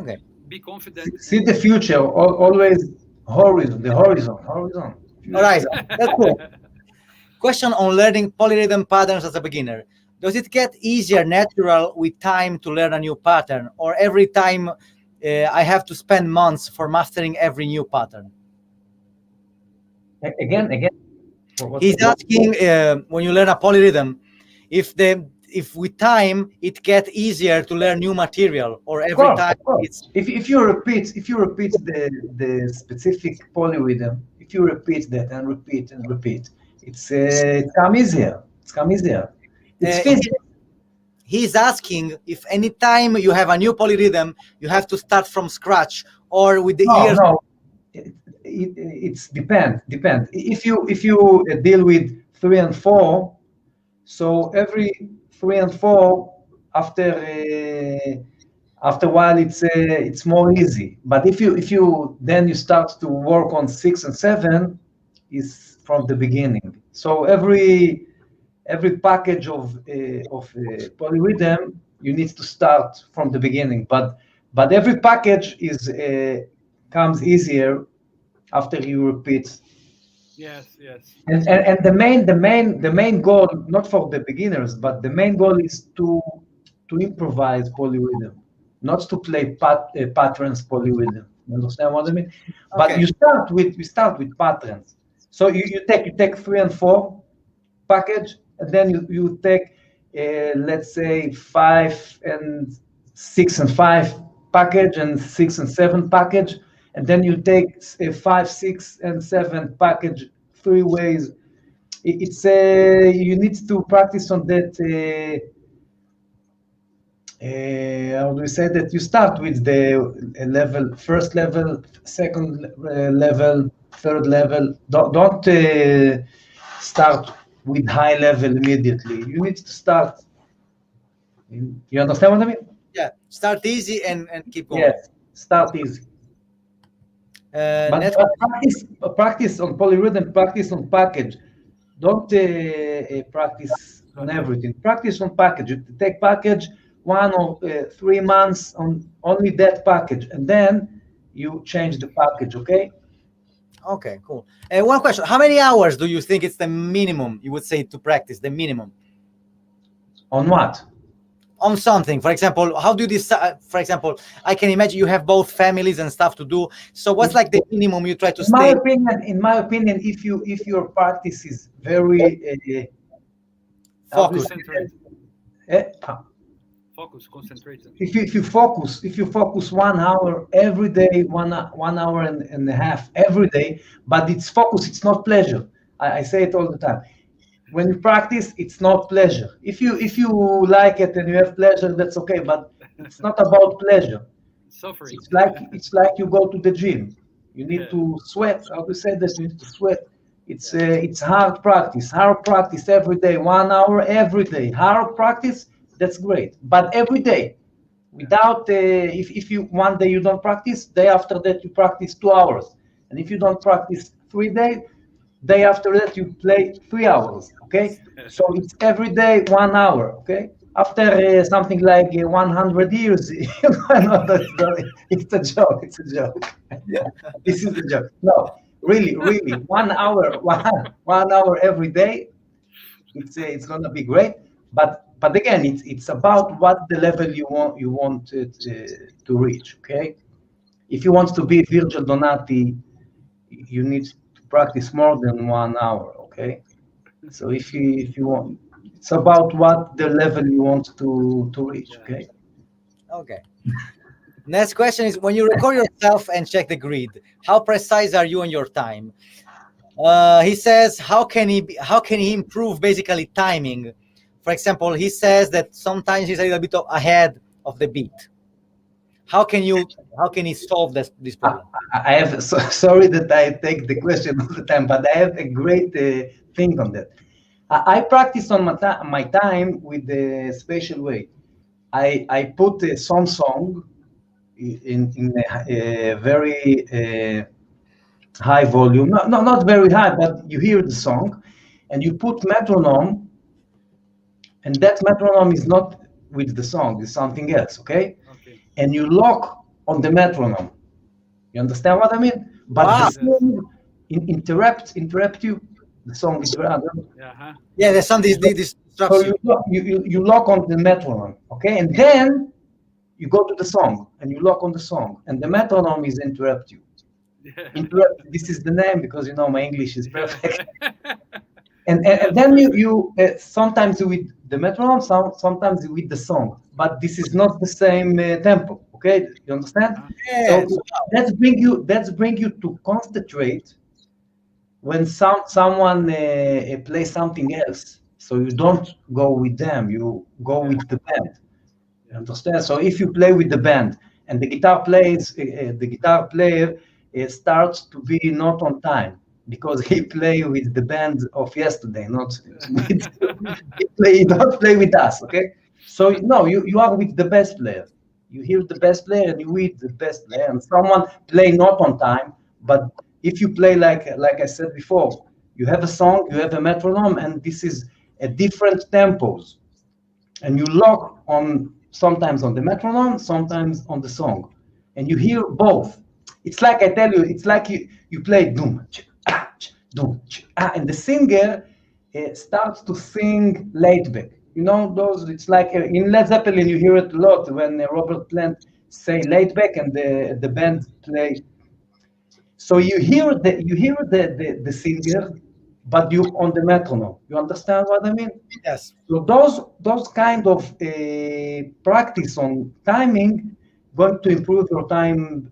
Okay. Be confident. See the future. Always horizon. All right, that's cool. Question on learning polyrhythm patterns as a beginner. Does it get easier, natural with time to learn a new pattern, or every time I have to spend months for mastering every new pattern? Again. He's asking when you learn a polyrhythm, if with time it gets easier to learn new material, or every time it's if you repeat the specific polyrhythm, if you repeat that and repeat, it's come easier. It's physics. He's asking if any time you have a new polyrhythm, you have to start from scratch, or with the ears. No. It's depend. If you deal with 3 and 4, so every 3 and 4 after a while it's more easy. But if you then you start to work on 6 and 7, is from the beginning. So every package of polyrhythm you need to start from the beginning. But every package comes easier after you repeat. Yes. And the main goal, not for the beginners, but the main goal is to improvise polyrhythm, not to play patterns polyrhythm. You understand what I mean? Okay. But we start with patterns. So you take 3 and 4 package, and then you take let's say 5 and 6 and 5 package, and 6 and 7 package, and then you take 5, 6, and 7 package 3 ways. It's you need to practice on that. How do we say that? You start with the first level, second level, third level. Don't start with high level immediately. You need to start. You understand what I mean? Yeah, start easy and keep going. Yes, start easy. But practice on polyrhythm, practice on package. Don't practice on everything. Practice on package. You take package 1 or 3 months on only that package, and then you change the package, okay? Okay, cool. One question: how many hours do you think it's the minimum you would say to practice? The minimum on what? on something. For example, how do you decide? For example, I can imagine you have both families and stuff to do. So what's like the minimum you try to stay? In my opinion, if your practice is very Focus. Concentrate. uh, Focus. Concentrate. if you focus 1 hour every day, 1 hour and a half every day, but it's focus, it's not pleasure. I say it all the time. When you practice, it's not pleasure. If you like it and you have pleasure, that's okay, but it's not about pleasure. Suffering. It's like you go to the gym. You need Yeah. to sweat. How to say that? You need to sweat. It's hard practice. Hard practice every day, 1 hour every day. Hard practice, that's great. But every day, without if you one day you don't practice, day after that you practice 2 hours, and if you don't practice 3 days, day after that you play 3 hours. Okay, so it's every day 1 hour. Okay, after something like 100 years, no, it's a joke. It's a joke. This is a joke. No, really, 1 hour, 1 hour every day. It's gonna be great. But again, it's about what the level you want to reach. Okay, if you want to be Virgil Donati, you need to practice more than 1 hour. Okay, so if you want, it's about what the level you want to reach. Okay. Okay. Next question is, when you record yourself and check the grid, how precise are you on your time? He says, how can he improve basically timing? For example, he says that sometimes he's a little bit ahead of the beat. How can he solve this problem? I have sorry that I take the question all the time, but I have a great thing on that. I practice on my time with a special way. I put some song in a very high volume, not very high, but you hear the song, and you put metronome, and that metronome is not with the song, it's something else, okay? Okay. And you lock on the metronome. You understand what I mean? But Wow. the song interrupt you. The song is Yeah, there's some this so disrupts you lock on the metronome, okay? And then you go to the song and you lock on the song, and the metronome is interrupt you. Interrupt. This is the name because my English is perfect. And then you sometimes with the metronome, sometimes with the song, but this is not the same tempo. Okay, you understand? Yes. So let's bring you to concentrate when someone plays something else. So you don't go with them, you go with the band. You understand? So if you play with the band and the guitar player starts to be not on time because he play with the band of yesterday, not with, he don't play with us. Okay, so no, you are with the best player. You hear the best player and you with the best player, and someone play not on time. But if you play like I said before, you have a song, you have a metronome, and this is a different tempos, and you lock on sometimes on the metronome, sometimes on the song, and you hear both. It's like I tell you, it's like you play doom, doom, and the singer starts to sing laid back. Those. It's like in Led Zeppelin, you hear it a lot when Robert Plant say laid back and the band play. So you hear the singer, but you on the metronome. You understand what I mean? Yes. So those kind of practice on timing going to improve your time.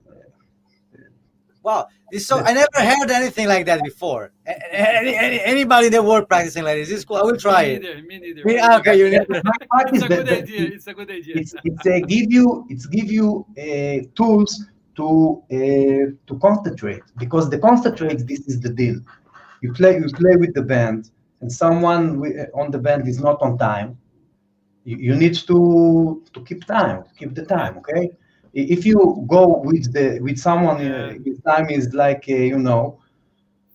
Wow. I never heard anything like that before. Anybody in the world practicing like this? This is cool. I will try it. Me neither. Okay, you never. It's a good idea. It's a good idea. It's give you tools to concentrate, because the concentrate, this is the deal. You play with the band, and someone on the band is not on time. You need to keep the time. Okay, if you go with someone, his time is like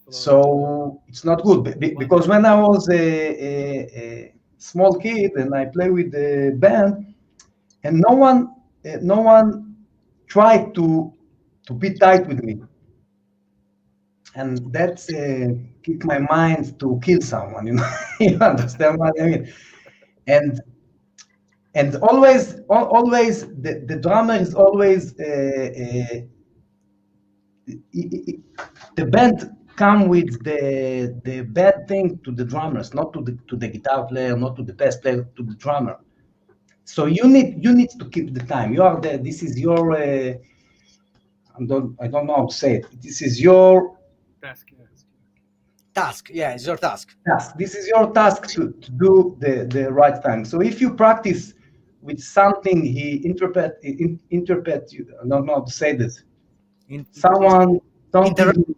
so it's not good. Because when I was a small kid and I play with the band, and no one tried to be tight with me, and that's kick my mind to kill someone. You understand what I mean? And and always the drummer is always the band come with the bad thing to the drummers, not to the guitar player, not to the bass player, to the drummer. So you need to keep the time. You are the this is your I don't know how to say it. This is your Task. Yes. Task. Yeah, it's your task. task. This is your task to do the right time. So if you practice with something he interpret you, I don't know how to say this. Someone don't give you,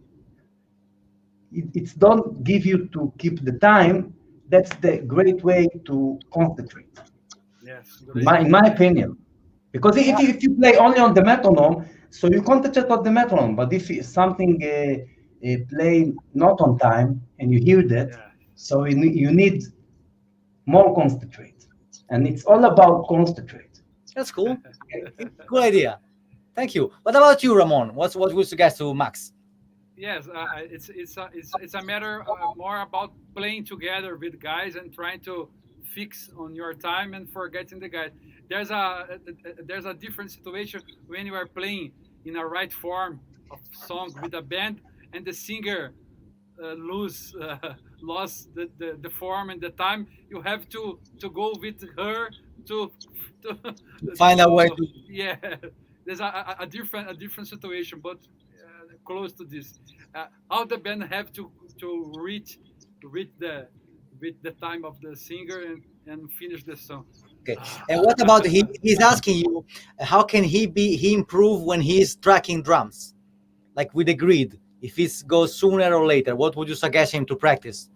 it don't give you to keep the time. That's the great way to concentrate. Yes. In my opinion, because if you play only on the metronome, so you concentrate on the metronome. But if it's something play not on time and you hear that, Yeah. so you need more concentrate, and it's all about concentrate. That's cool. Good idea. Thank you. What about you, Ramon? What would you suggest to Max? Yes, it's a matter more about playing together with guys and trying to fix on your time and forgetting the guys. There's a different situation when you are playing in a right form of song with a band and the singer lost the form and the time. You have to go with her to Find a way to. yeah. There's a different situation, but close to this. How the band have to reach the time of the singer and finish the song. Okay. And what about he's asking you, how can he improve when he's tracking drums, like with the grid? If it goes sooner or later, what would you suggest him to practice?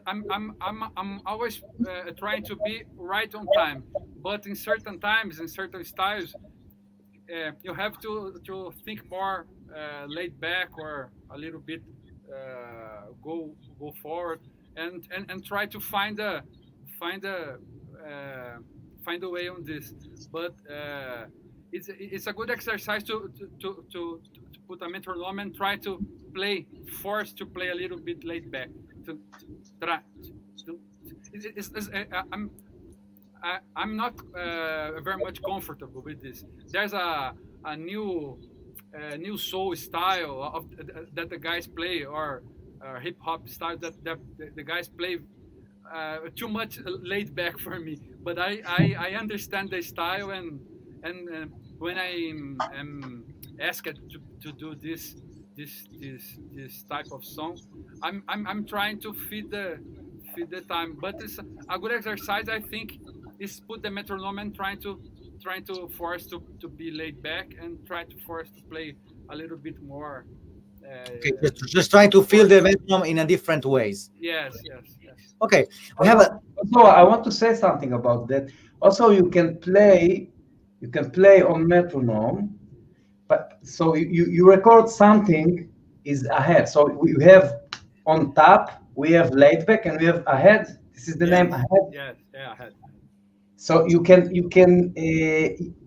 I'm always trying to be right on time, but in certain times, in certain styles, you have to think more laid back or a little bit go forward and try to find a way on this. But it's a good exercise to put a metronome and try to force to play a little bit laid back. I'm not very much comfortable with this. There's a new soul style that the guys play, or hip hop style that the guys play too much laid back for me. But I understand the style, and when I am asked to do this type of song, I'm trying to feed the time. But it's a good exercise, I think, is put the metronome and trying to force to be laid back and try to force to play a little bit more. Okay, just trying to feel the metronome in a different ways. Yes. Okay, we have a. So I want to say something about that. Also, you can play on metronome, but so you record something is ahead. So we have on top, we have laid back, and we have ahead. This is the name ahead. Yes, yeah, ahead. So you can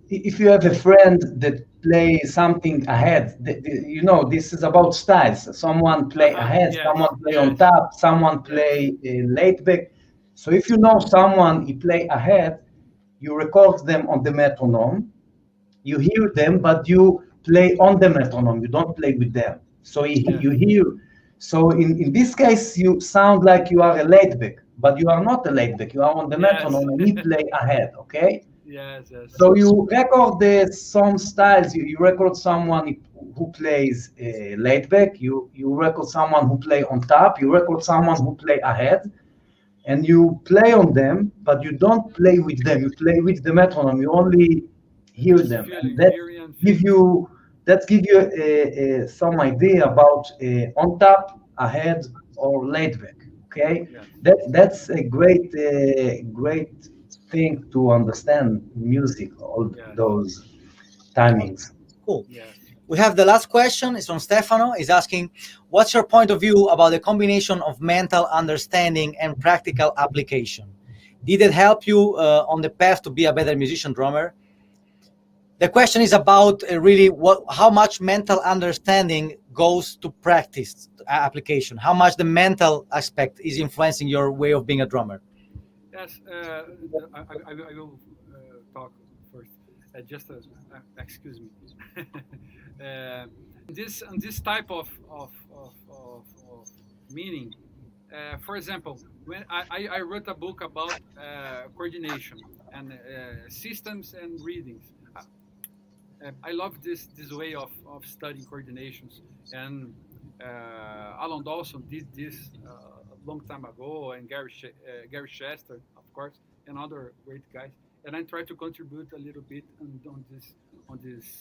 if you have a friend that play something ahead, this is about styles. Someone play ahead, yes, someone play yes. on top, someone play laid back. So if you know someone he play ahead, you record them on the metronome. You hear them, but you play on the metronome. You don't play with them. So you hear. So in this case, you sound like you are a laid back, but you are not a laid back. You are on the metronome and you play ahead. Okay. Yes. So you record some styles. You record someone who plays laid back. You record someone who play on top. You record someone who play ahead, and you play on them, but you don't play with them. You play with the metronome. You only hear Just them. feeling, And that hearing and give you some idea about on top, ahead, or laid back. Okay, Yes. that's a great thing to understand music. All those timings. Cool. Yes. We have the last question. It's from Stefano. He's asking, what's your point of view about the combination of mental understanding and practical application? Did it help you on the path to be a better musician drummer? The question is about really how much mental understanding goes to practice application. How much the mental aspect is influencing your way of being a drummer? Yes, I will talk first. Just excuse me. On this type of meaning, for example, when I wrote a book about coordination and systems and readings. I love this way of studying coordinations, and Alan Dawson did this a long time ago, and Gary Chester, of course, and other great guys. And I try to contribute a little bit on this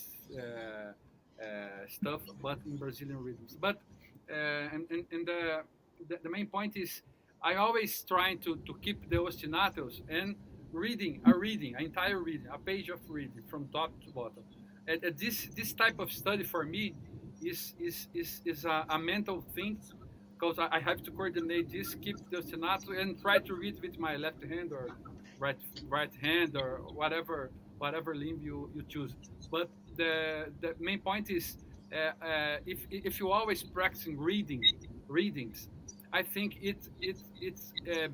stuff, but in Brazilian rhythms. But and the main point is I always trying to keep the ostinatos and reading, an entire reading, a page of reading from top to bottom. And this type of study for me is a mental thing, because I have to coordinate this, keep the ostinato, and try to read with my left hand or right hand, or whatever limb you choose. But the main point is, if you always practicing readings, I think it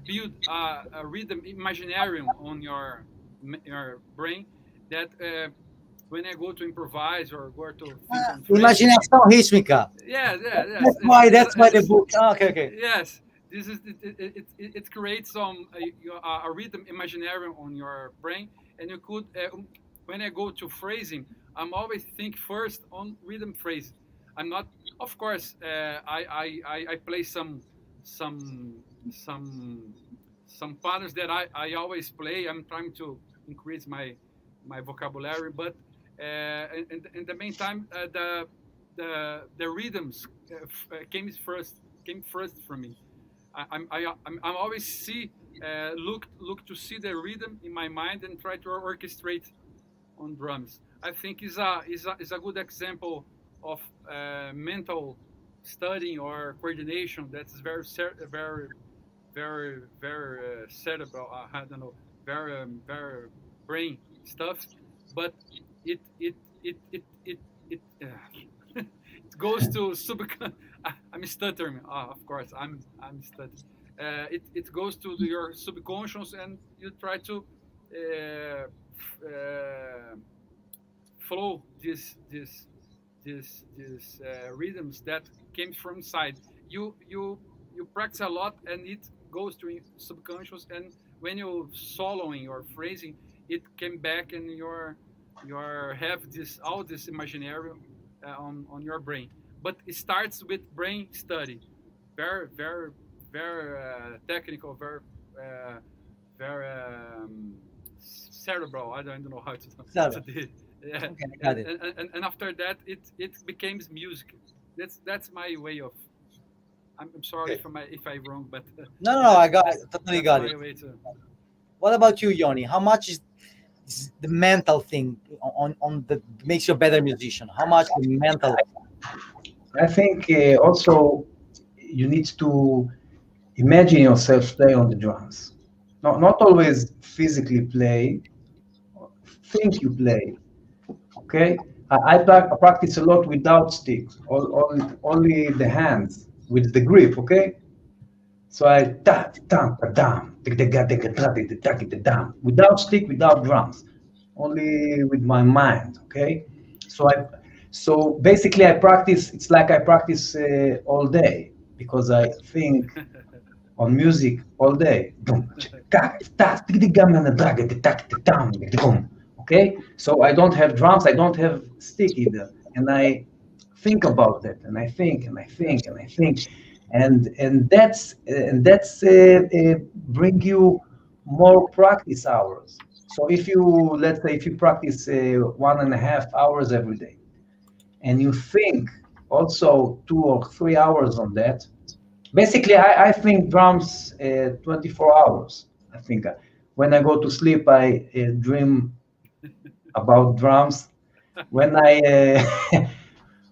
build a rhythm imaginarium on your brain, that when I go to improvise or go to think on phrasing. Imaginação rítmica. Yeah, yeah, yes. That's why the book. Oh, okay. Yes, this is it creates a rhythm imaginarium on your brain, and you could when I go to phrasing, I'm always think first on rhythm phrase. I'm not, of course, I play some some patterns that I always play. I'm trying to increase my vocabulary, but in the meantime, the rhythms came first for me. I'm always look to see the rhythm in my mind and try to orchestrate on drums. I think is a good example of mental studying or coordination that's very cerebral. I don't know, very brain stuff, but it goes to I'm stuttering. Of course, I'm stuttering. It goes to your subconscious, and you try to flow these rhythms that came from inside. You practice a lot, and it goes to your subconscious. And when you soloing or phrasing, it came back, and your have all this imaginary on your brain. But it starts with brain study, very technical, very cerebral. I don't know how to do it. Yeah. Okay, I got it. And after that, it became music. That's my way of. I'm sorry Okay. if I'm wrong, but No, that's I got that's totally that's got my it. way to. What about you, Yoni? How much is the mental thing on the makes you a better musician? How much the mental? I think also you need to imagine yourself play on the drums. Not always physically play, think you play. Okay, I practice a lot without sticks, only the hands with the grip. Okay, so I ta ta ta dam without stick, without drums, only with my mind. Okay, so so basically I practice. It's like I practice all day because I think on music all day. Okay, so I don't have drums, I don't have stick either, and I think about that, and I think, and I think, and I think, and that's bring you more practice hours. So if you, let's say, if you practice 1.5 hours every day, and you think also 2 or 3 hours on that. Basically, I think drums 24 hours. I think when I go to sleep, I dream about drums. When I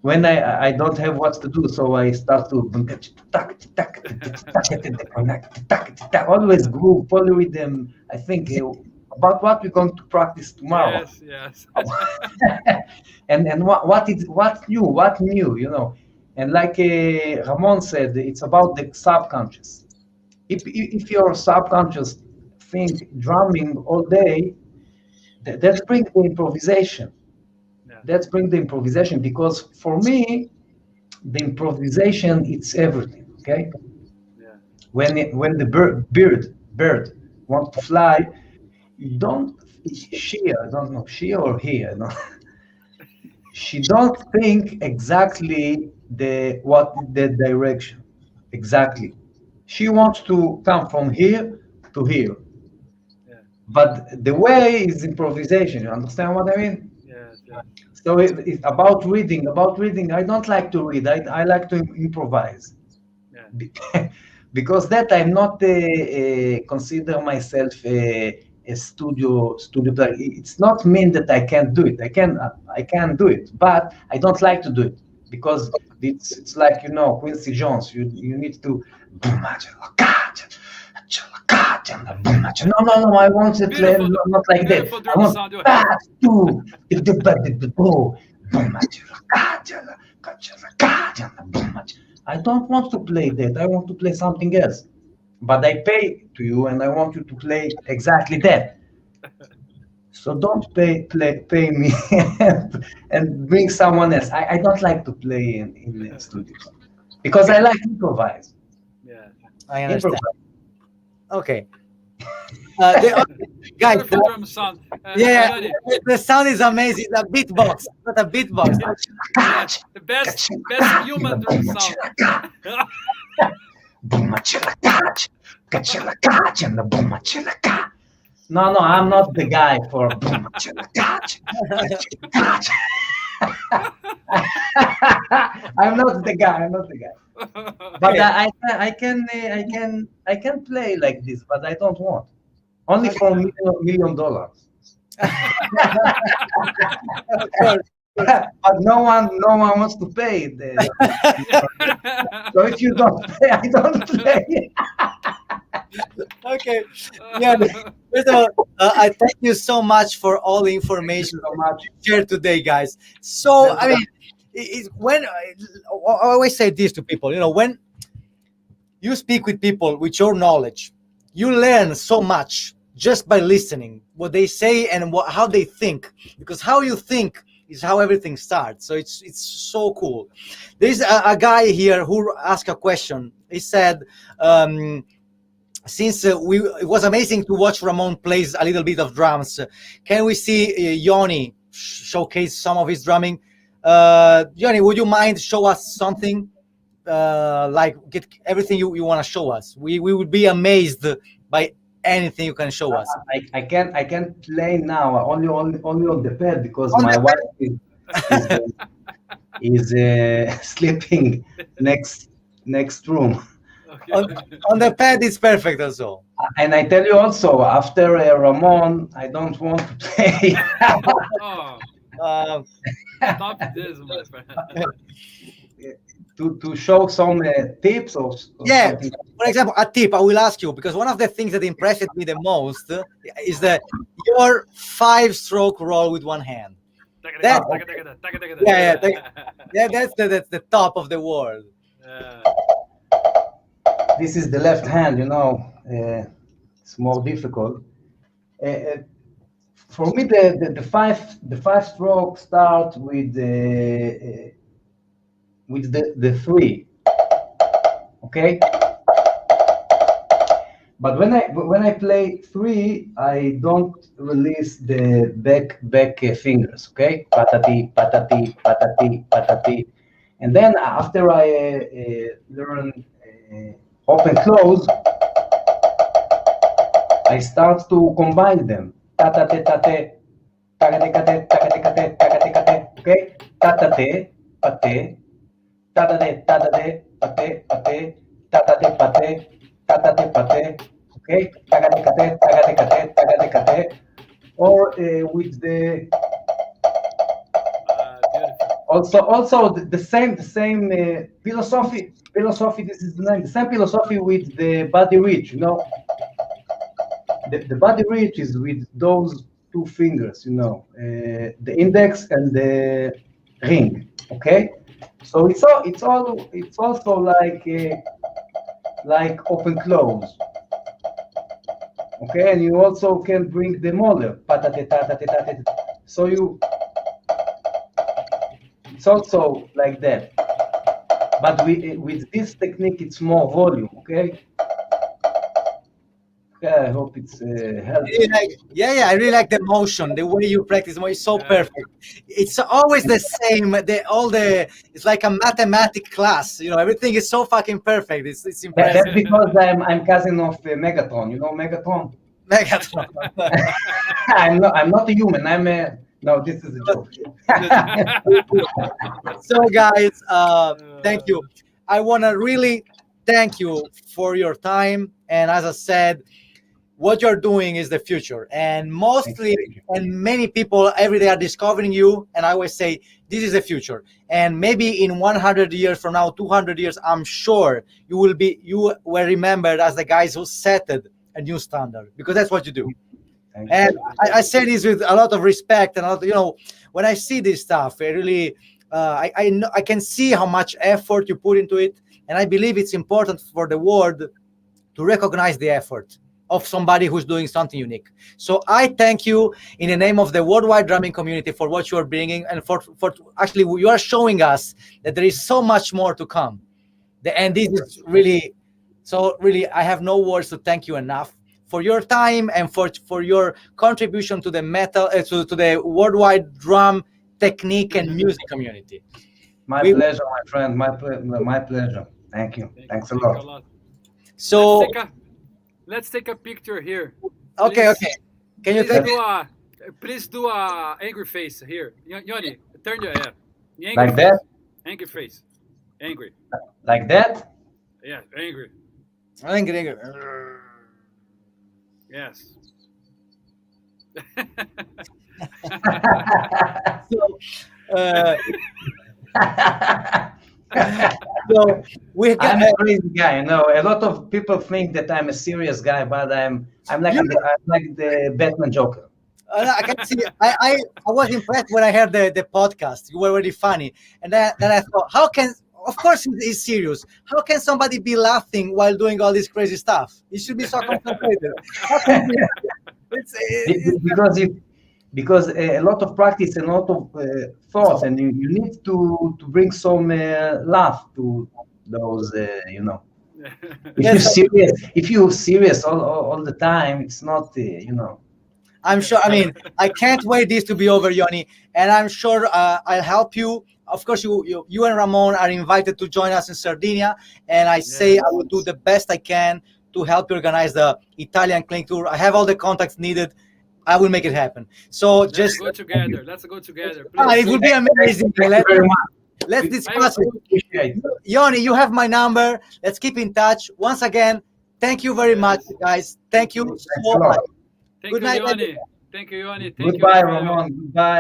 when I don't have what to do, so I start to always groove, polyrhythm. I think about what we're going to practice tomorrow. Yes, yes. And what new, and like Ramon said, it's about the subconscious. If your subconscious think drumming all day, that brings the improvisation. Yeah. That's bring the improvisation, because for me, the improvisation, it's everything. Okay, Yeah. when the bird wants to fly, you don't I don't know, she or he, I don't, she don't think exactly the direction exactly. She wants to come from here to here, Yeah. but the way is improvisation. You understand what I mean? Yes. Yes. So it's about reading. About reading, I don't like to read. I like to improvise. Yeah. Because that I'm not consider myself a studio player. It's not mean that I can't do it. I can do it, but I don't like to do it because it's like, you know, Quincy Jones. You need to no, I want to play Beautiful, not like that. beautiful I drum want sound you have. I don't want to play that. I want to play something else. But I pay to you and I want you to play exactly that. So don't pay me and bring someone else. I don't like to play in studios because I like improvise. Yeah. I understand. Improvise. Okay. Guys, Beautiful drum sound. yeah, Yoni, the sound is amazing. The beatbox, not a beatbox. yes, the best human drum sound. No, I'm not the guy for. I'm not the guy. I'm not the guy. But Okay. I can play like this, but I don't want. Only for $1 million. Of course. But no one wants to pay. So if you don't pay, I don't play. Okay. Yeah. First of all, I thank you so much for all the information So much. shared today, guys. So I mean, when I always say this to people, you know, when you speak with people with your knowledge, you learn so much just by listening what they say and how they think, because how you think is how everything starts. So it's so cool. There's a guy here who asked a question. He said, since it was amazing to watch Ramon plays a little bit of drums, can we see Yoni showcase some of his drumming? Yoni, would you mind show us something? Like get everything you want to show us. We would be amazed by anything you can show us. I can't play now. Only on the pad because On my the wife is sleeping next room. Okay. on the pad is perfect also. And I tell you also, after Ramon, I don't want to play. Oh, Uh, stop this, my friend. to show some tips or yeah, something. for example, a tip I will ask you, because one of the things that impressed me the most is your 5-stroke roll with one hand. That, that's the top of the world. This is the left hand, you know. It's more difficult. For me, the 5-stroke start with the 3. Okay. But when I play 3, I don't release the back fingers. Okay, patati patati patati patati, and then after I learn open close, I start to combine them. Tatate tate, takate kate, takate kate, takate kate. Okay, tatate pate, tatate tatate pate pate, tatate pate. Tatate pate, okay, tagate kate, tagate kate, tagate kate, or with the also the same philosophy. This is the name. The same philosophy with the body reach. You know, the body reach is with those 2 fingers. You know, the index and the ring. Okay, so it's also like open close. Okay, and you also can bring the molar. So it's also like that. But with this technique, it's more volume. Okay. Okay, I hope it's helpful. I really like the motion, the way you practice. It's so Yeah. perfect. It's always the same. It's like a mathematic class. Everything is so fucking perfect. It's impressive. That's because I'm cousin of Megatron. You know Megatron? Megatron. I'm not a human. No. This is a joke. So, guys, thank you. I want to really thank you for your time. And as I said, what you're doing is the future. And many people every day are discovering you. And I always say, this is the future. And maybe in 100 years from now, 200 years, I'm sure you were remembered as the guys who set a new standard, because that's what you do. And I say this with a lot of respect, and when I see this stuff, I really, I can see how much effort you put into it, and I believe it's important for the world to recognize the effort of somebody who's doing something unique. So I thank you in the name of the worldwide drumming community for what you are bringing, and for actually you are showing us that there is so much more to come. And this is really, so really, I have no words to thank you enough for your time and for your contribution to the metal, to the worldwide drum technique and music community. My pleasure, my friend. My pleasure. Thank you. Thanks a lot. So let's take a picture here. Okay. Can you please do a angry face here. Yoni, turn your head. Like that? Angry face. Angry. Like that? Yeah, angry. Angry. Yes. So I'm a crazy guy. A lot of people think that I'm a serious guy, but I'm like the Batman Joker. I can see. I was impressed when I heard the podcast. You were really funny, and then I thought, how can? Of course, he's serious. How can somebody be laughing while doing all this crazy stuff? He should be so concentrated. Because a lot of practice and a lot of thought, and you need to bring some laugh to those. If you're serious all the time, it's not. I'm sure. I mean, I can't wait this to be over, Yoni, and I'm sure I'll help you. Of course, you and Ramon are invited to join us in Sardinia, and I say I will do the best I can to help you organize the Italian Clink Tour. I have all the contacts needed. I will make it happen. So let's go together. It would be amazing. Let's discuss it. Yoni, you have my number. Let's keep in touch. Once again, thank you very much, guys. Thank you so much. Good night, Yoni. Thank you, Yoni. Goodbye, Ramon. Goodbye.